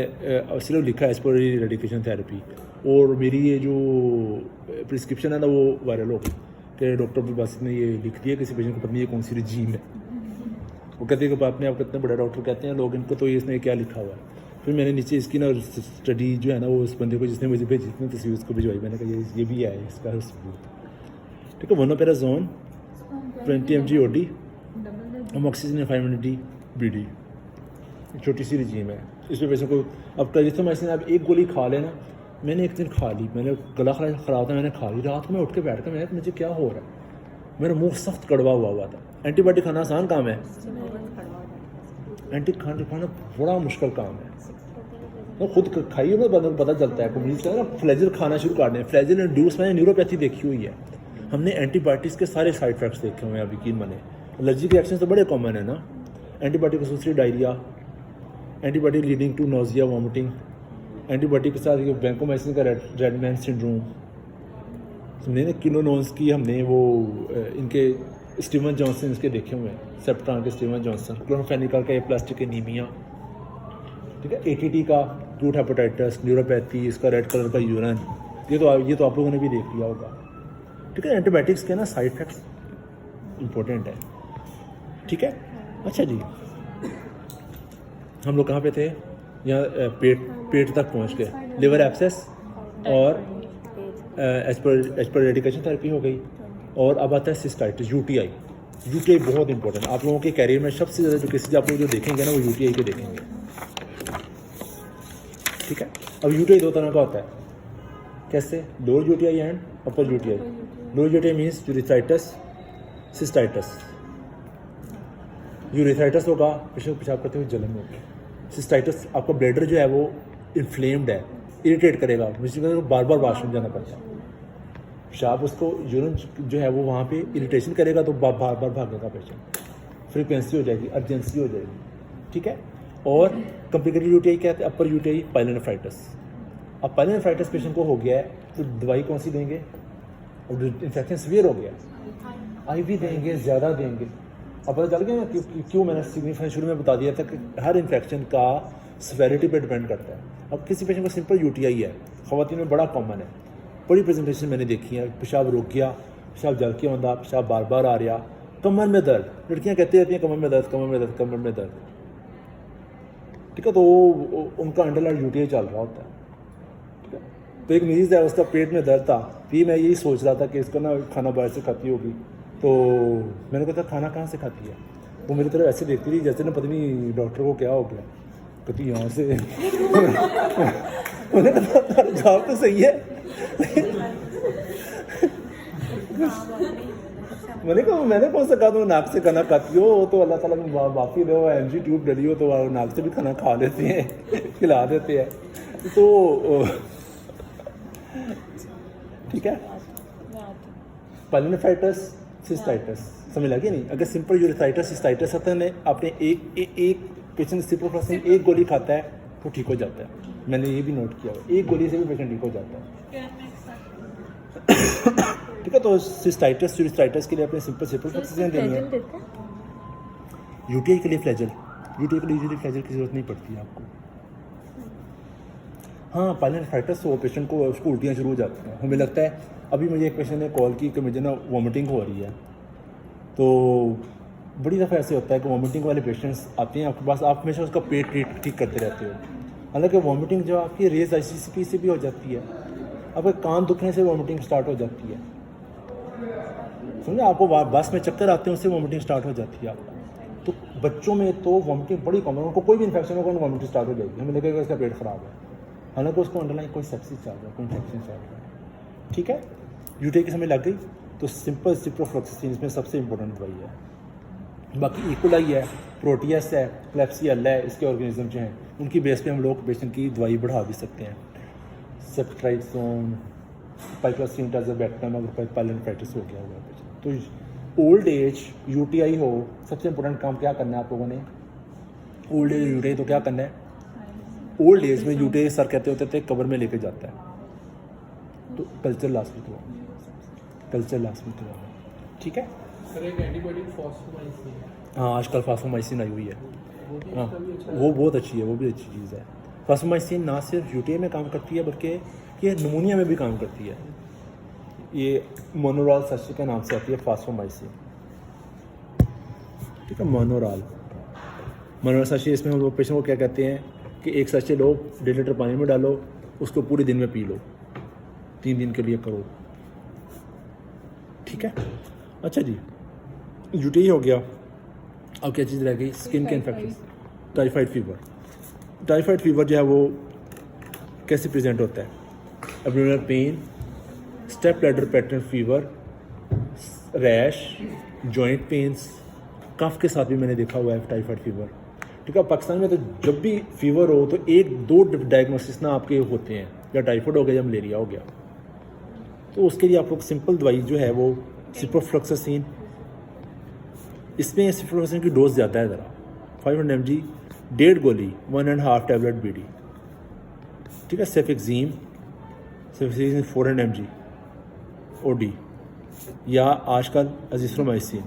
सिर्फ लिखा है एस्प्लोरेटरी रेडिकेशन थेरेपी, और मेरी ये जो प्रिस्क्रिप्शन है ना वो वायरल हो गई कि डॉक्टर अब्दुल बासित ने ये लिख दिया किसी पेशेंट को, पता नहीं ये कौन सी रजीम है। वो कहते हैं कि आपने आप कितने बड़े डॉक्टर कहते हैं लोग इनको, तो ये इसने क्या लिखा हुआ है। फिर मैंने नीचे इसकी ना स्टडी जो है ना वो उस बंदे को जिसने मुझे भेजी थी तस्वीर उसको भिजवाई, मैंने कहा ये भी है इसका सबूत। ठीक है, वोनोपेराजोन 20 mg OD, amoxicillin 500 mg BD, छोटी सी रजीम है। इसमें वैसे को अब क्लैरिथ्रोमाइसिन आप एक गोली खा लेना, मैंने एक दिन खा ली, मैंने गला ख़राब था, मैंने खा ली, रात में उठ के बैठ कर मैंने मुझे क्या हो रहा है, मेरा मुंह सख्त कड़वा हुआ था। एंटीबायोटिक खाना आसान काम है, एंटीबायोटिक खाना बड़ा मुश्किल काम है। तो खुद खाइए ना, बंदे को पता चलता है। मरीज का ना फ्लैजल खाना शुरू कर दें, फ्लैजल इंड्यूस मैंने न्यूरोपैथी देखी हुई है, हमने एंटीबायोटिक्स के सारे साइड इफेक्ट्स देखे हुए हैं, अब यकीन माने। एलर्जिक रिएक्शन तो बड़े कॉमन है ना, antibiotic associated diarrhoea, antibiotic leading to nausea vomiting, antibiotic के साथ वैंकोमाइसिन का रेडमैन सिंड्रोम, हमने किनोनोन्स की, हमने वो इनके स्टीवन जॉनसन इसके देखे हुए हैं, सेप्ट्रान के स्टीवन जॉनसन, क्लोरोफेनिकल का ये प्लास्टिक एनीमिया। ठीक है, ATT का एक्यूट हेपेटाइटिस, न्यूरोपैथी, इसका रेड कलर का यूरिन, ये तो आप लोगों ने भी देख लिया होगा। ठीक है, एंटीबायोटिक्स के ना साइड इफेक्ट्स इंपॉर्टेंट है। ठीक है, अच्छा जी, हम लोग कहाँ पे थे, यहाँ पेट तक पहुँच गए, लिवर एब्सेस और एस्पर रेडिकेशन थेरेपी हो गई, और अब आता है सिस्टाइटिस, UTI बहुत इंपॉर्टेंट। आप लोगों के कैरियर में सबसे ज़्यादा जो केसेज आप लोग जो देखेंगे ना वो UTI के देखेंगे। ठीक है, अब UTI 2 तरह का होता है, कैसे, lower UTI and upper UTI। Lower UTI means urethritis, cystitis. Urethritis होगा, पेशेंट पेशाब करते हुए जलन होगी। सिस्टाइटिस आपका ब्लैडर जो है वो इन्फ्लेम्ड है, इरिटेट करेगा, मुझे बार बार वॉशरूम जाना पड़ता है। पेशाब उसको यूरिन जो है वो वहाँ पे इरिटेशन करेगा तो बार बार भागेगा पेशेंट, फ्रीक्वेंसी हो जाएगी, अर्जेंसी हो जाएगी, ठीक है। और कॉम्प्लिकेटेड यूटीआई क्या है, अपर यूटीआई पाइलोनेफ्राइटिस। अब पाइलोनेफ्राइटिस पेशेंट को हो गया है तो दवाई कौन सी देंगे, और इन्फेक्शन सीवियर हो गया आईवी देंगे, ज़्यादा देंगे। अब पता चल गया ना क्यों मैंने सिग्निफिकेंट शुरू में बता दिया था कि हर इन्फेक्शन का सिवियरिटी पे डिपेंड करता है। अब किसी पेशेंट को सिंपल यूटीआई है, ख़वातीन में बड़ा कॉमन है, बड़ी प्रेजेंटेशन मैंने देखी है, पेशाब रुक गया, पेशाब जल के होता, पेशाब बार बार आ रहा, कमर में दर्द, लड़कियां कहती रहती हैं कमर में दर्द, कमर में दर्द, कमर में दर्द, ठीक है। तो उनका अंडरलाइन यूटीआई चल रहा होता है, ठीक है। तो एक मरीज़ है, उसका पेट में दर्द था, फिर मैं यही सोच रहा था कि इसको ना खाना बाहर से खाती होगी, तो मैंने कहा था खाना कहाँ से खाती है, वो मेरी तरफ ऐसे देखती रही जैसे ना पता नहीं डॉक्टर को क्या हो गया, कहती यहाँ से। मैंने कहा जवाब तो सही है। मैंने कौन सा कहा तुम नाक से खाना खाती हो, तो अल्लाह ताला ने माफ़ी दो, एमजी ट्यूब डली हो तो नाक से भी खाना खा लेते हैं, खिला देते हैं, तो ठीक है। पाइलोनेफ्राइटिस सिस्टाइटिस समझ लगी नहीं, अगर सिंपल यूरिथ्राइटिस सिस्टाइटिस होता है आपने एक पेशेंट सिप्रोफ्लोक्सासिन एक गोली खाता है तो ठीक हो जाता है, मैंने ये भी नोट किया, एक गोली से भी पेशेंट ठीक हो जाता है, ठीक है। तो सिस्टाइटिस यूरिथ्राइटिस के लिए आपने सिंपल सिप्रोफ्लोक्सासिन देनी है। यूटीआई के लिए फ्लैजल, यूटीआई के लिए यूजुअली फ्लैजल की जरूरत नहीं पड़ती है आपको। हाँ, पाइलोनेफ्राइटिस वो पेशेंट को उसको उल्टियाँ शुरू हो जाती हैं, हमें लगता है, अभी मुझे एक पेशेंट ने कॉल की कि मुझे ना वॉमिटिंग हो रही है, तो बड़ी दफ़ा ऐसे होता है कि वॉमिटिंग वाले पेशेंट्स आते हैं आपके पास, आप हमेशा उसका पेट ठीक करते रहते हो, हालांकि वॉमिटिंग जो आपकी रेज आईसीसीपी से भी हो जाती है, आपके कान दुखने से वॉमिटिंग स्टार्ट हो जाती है, समझे, आपको बस में चक्कर आते हैं उससे वॉमिटिंग स्टार्ट हो जाती है आपको। तो बच्चों में तो वॉमिटिंग बड़ी कॉमन, उनको कोई भी इन्फेक्शन होगा वॉमिटिंग स्टार्ट हो जाएगी, हमें लगेगा इसका पेट ख़राब है, हालांकि उसको अंडरलाइन कोई सेप्सिस चल रहा है, कोई इन्फेक्शन चल रहा है, ठीक है। यूटीआई की समय लग गई तो सिंपल सिप्रोफ्लोक्सासिन इसमें सबसे इंपॉर्टेंट दवाई है। बाकी इकोलाई है, प्रोटियस है, क्लेप्सियल है, इसके ऑर्गेनिज्म जो हैं उनकी बेस पे हम लोग पेशेंट की दवाई बढ़ा भी सकते हैं। सेफ्ट्राइजोन, पाइक्लोसिन, टाज़ोबैक्टम, अगर पाइलोनेफ्राइटिस हो गया हुआ पेशेंट, तो ओल्ड एज यूटीआई हो, सबसे इंपॉर्टेंट काम क्या करना है आप लोगों ने, ओल्ड एज यूटीआई तो क्या करना है, ओल्ड एज में यूटीआई सर कहते होते थे कब्र में लेके जाता है, तो कल्चर लास्ट में करवाना, ठीक है। सर एक एंटीबायोटिक फॉस्फोमाइसिन, हाँ आजकल फास्फोमाइसिन आई हुई है, हाँ वो बहुत अच्छी है, वो भी अच्छी चीज़ है। फास्फोमाइसिन ना सिर्फ यूटीआई में काम करती है बल्कि ये नमूनिया में भी काम करती है, ये मोनोराल सच्चे के नाम से आती है फास्फोमाइसिन, ठीक है। मोनोराल सच्चे, इसमें हम लोग पेशेंट को क्या कहते हैं कि एक सच्चे लो, 1.5 लीटर पानी में डालो, उसको पूरे दिन में पी लो, 3 दिन के लिए करो, ठीक है। अच्छा जी, यूटीआई हो गया, अब क्या चीज़ रह गई, स्किन के infection, typhoid fever. Typhoid fever जो है वो कैसे प्रेजेंट होता है, abdominal pain, step ladder pattern fever, rash, joint pains, cough के साथ भी मैंने देखा हुआ है टाइफाइड फीवर, ठीक है। पाकिस्तान में तो जब भी फीवर हो तो 1-2 डायग्नोसिस ना आपके होते हैं, या टाइफाइड हो गया या मलेरिया हो गया, तो उसके लिए आप लोग सिंपल दवाई जो है वो सिप्रोफ्लोक्सासिन, इसमें सिप्रोफ्लोक्सासिन की डोज ज़्यादा है ज़रा, 500 mg, 1.5 गोली, 1.5 टैबलेट बीडी, ठीक है। सेफेक्सीम 400 mg ओडी, या आजकल अजिथ्रोमाइसिन,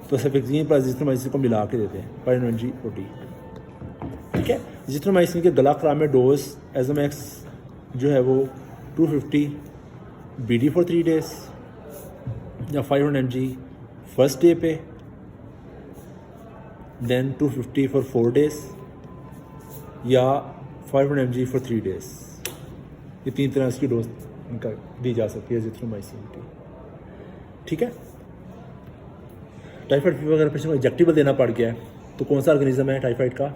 तो सेफेक्सीम पर अजिथ्रोमाइसिन को मिला के देते हैं 500 mg ओडी, ठीक है। अजिथ्रोमाइसिन के गला खराब में डोज एजोमैक्स जो है वो 250 BD फॉर 3 days, या 500 mg फर्स्ट डे पे, देन 250 फॉर 4 days, या 500 mg फॉर 3 days। ये 3 तरह की डोज इनका दी जा सकती है एजिथ्रोमाइसिन की, ठीक है। टाइफाइड फीवर अगर पेशेंट को इंजेक्टेबल देना पड़ गया है तो कौन सा ऑर्गेनिज्म है टाइफाइड का,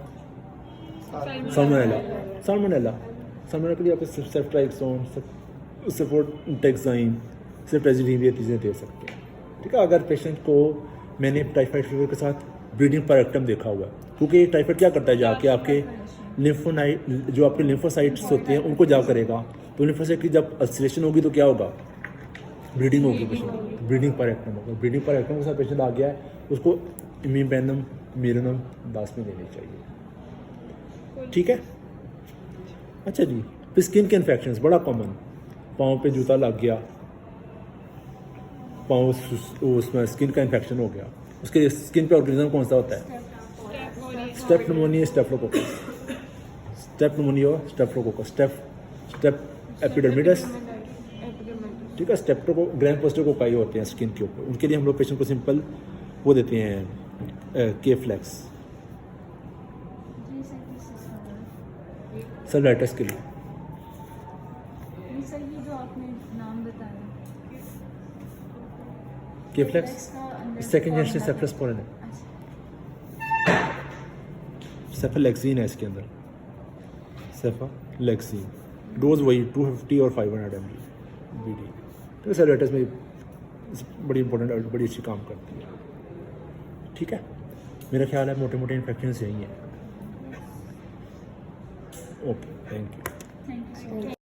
साल्मोनेला के लिए आप सेफ्ट्राइक्सोन, सेफ्ट्राइक्साइन, सेफ्ट्राइजिडीन, ये चीज़ें दे सकते हैं, ठीक है। अगर पेशेंट को, मैंने टाइफाइड फीवर के साथ ब्लीडिंग पर रेक्टम देखा हुआ है, क्योंकि टाइफाइड क्या करता है जाके आपके लिम्फोनाइट जो आपके लिम्फोसाइट्स होते हैं उनको जा करेगा, तो लिम्फोसाइट की जब अल्सरेशन होगी तो क्या होगा, ब्लीडिंग होगी, पेशेंट ब्लीडिंग पर एक्टम होगा। ब्लीडिंग पर एक्टम के साथ पेशेंट आ गया है, उसको इमीबेनम मिरोनम दास में देनी चाहिए, ठीक है। अच्छा जी, फिर स्किन के इन्फेक्शंस बड़ा कॉमन, पाँव पे जूता लग गया, पाँव उसमें स्किन का इन्फेक्शन हो गया, उसके स्किन पे ऑर्गेनिज्म कौन सा होता है, strep pneumonia, staphylococcus, strep pneumonia, staphylococcus, strep epidermidis, ठीक है। स्टेप्टोको ग्रैम पोस्टोकोकाई होते हैं स्किन के ऊपर, उनके लिए हम लोग पेशेंट को सिंपल वो देते हैं के फ्लैक्स सेल्यूलाइटिस के लिए। सर ये जो आपने नाम बताया के फ्लैक्स सेकेंड जनरेशन सेफ्लोस्पोरिन है, सेफालेक्सिन है इसके अंदर, सेफालेक्सिन डोज वही 250 और 500 mg BD। तो सेल्यूलाइटिस में बड़ी इंपॉर्टेंट, बड़ी अच्छी काम करती है, ठीक है। मेरा ख्याल है मोटे मोटे इन्फेक्शन यही हैं। Okay, thank you. Thank you.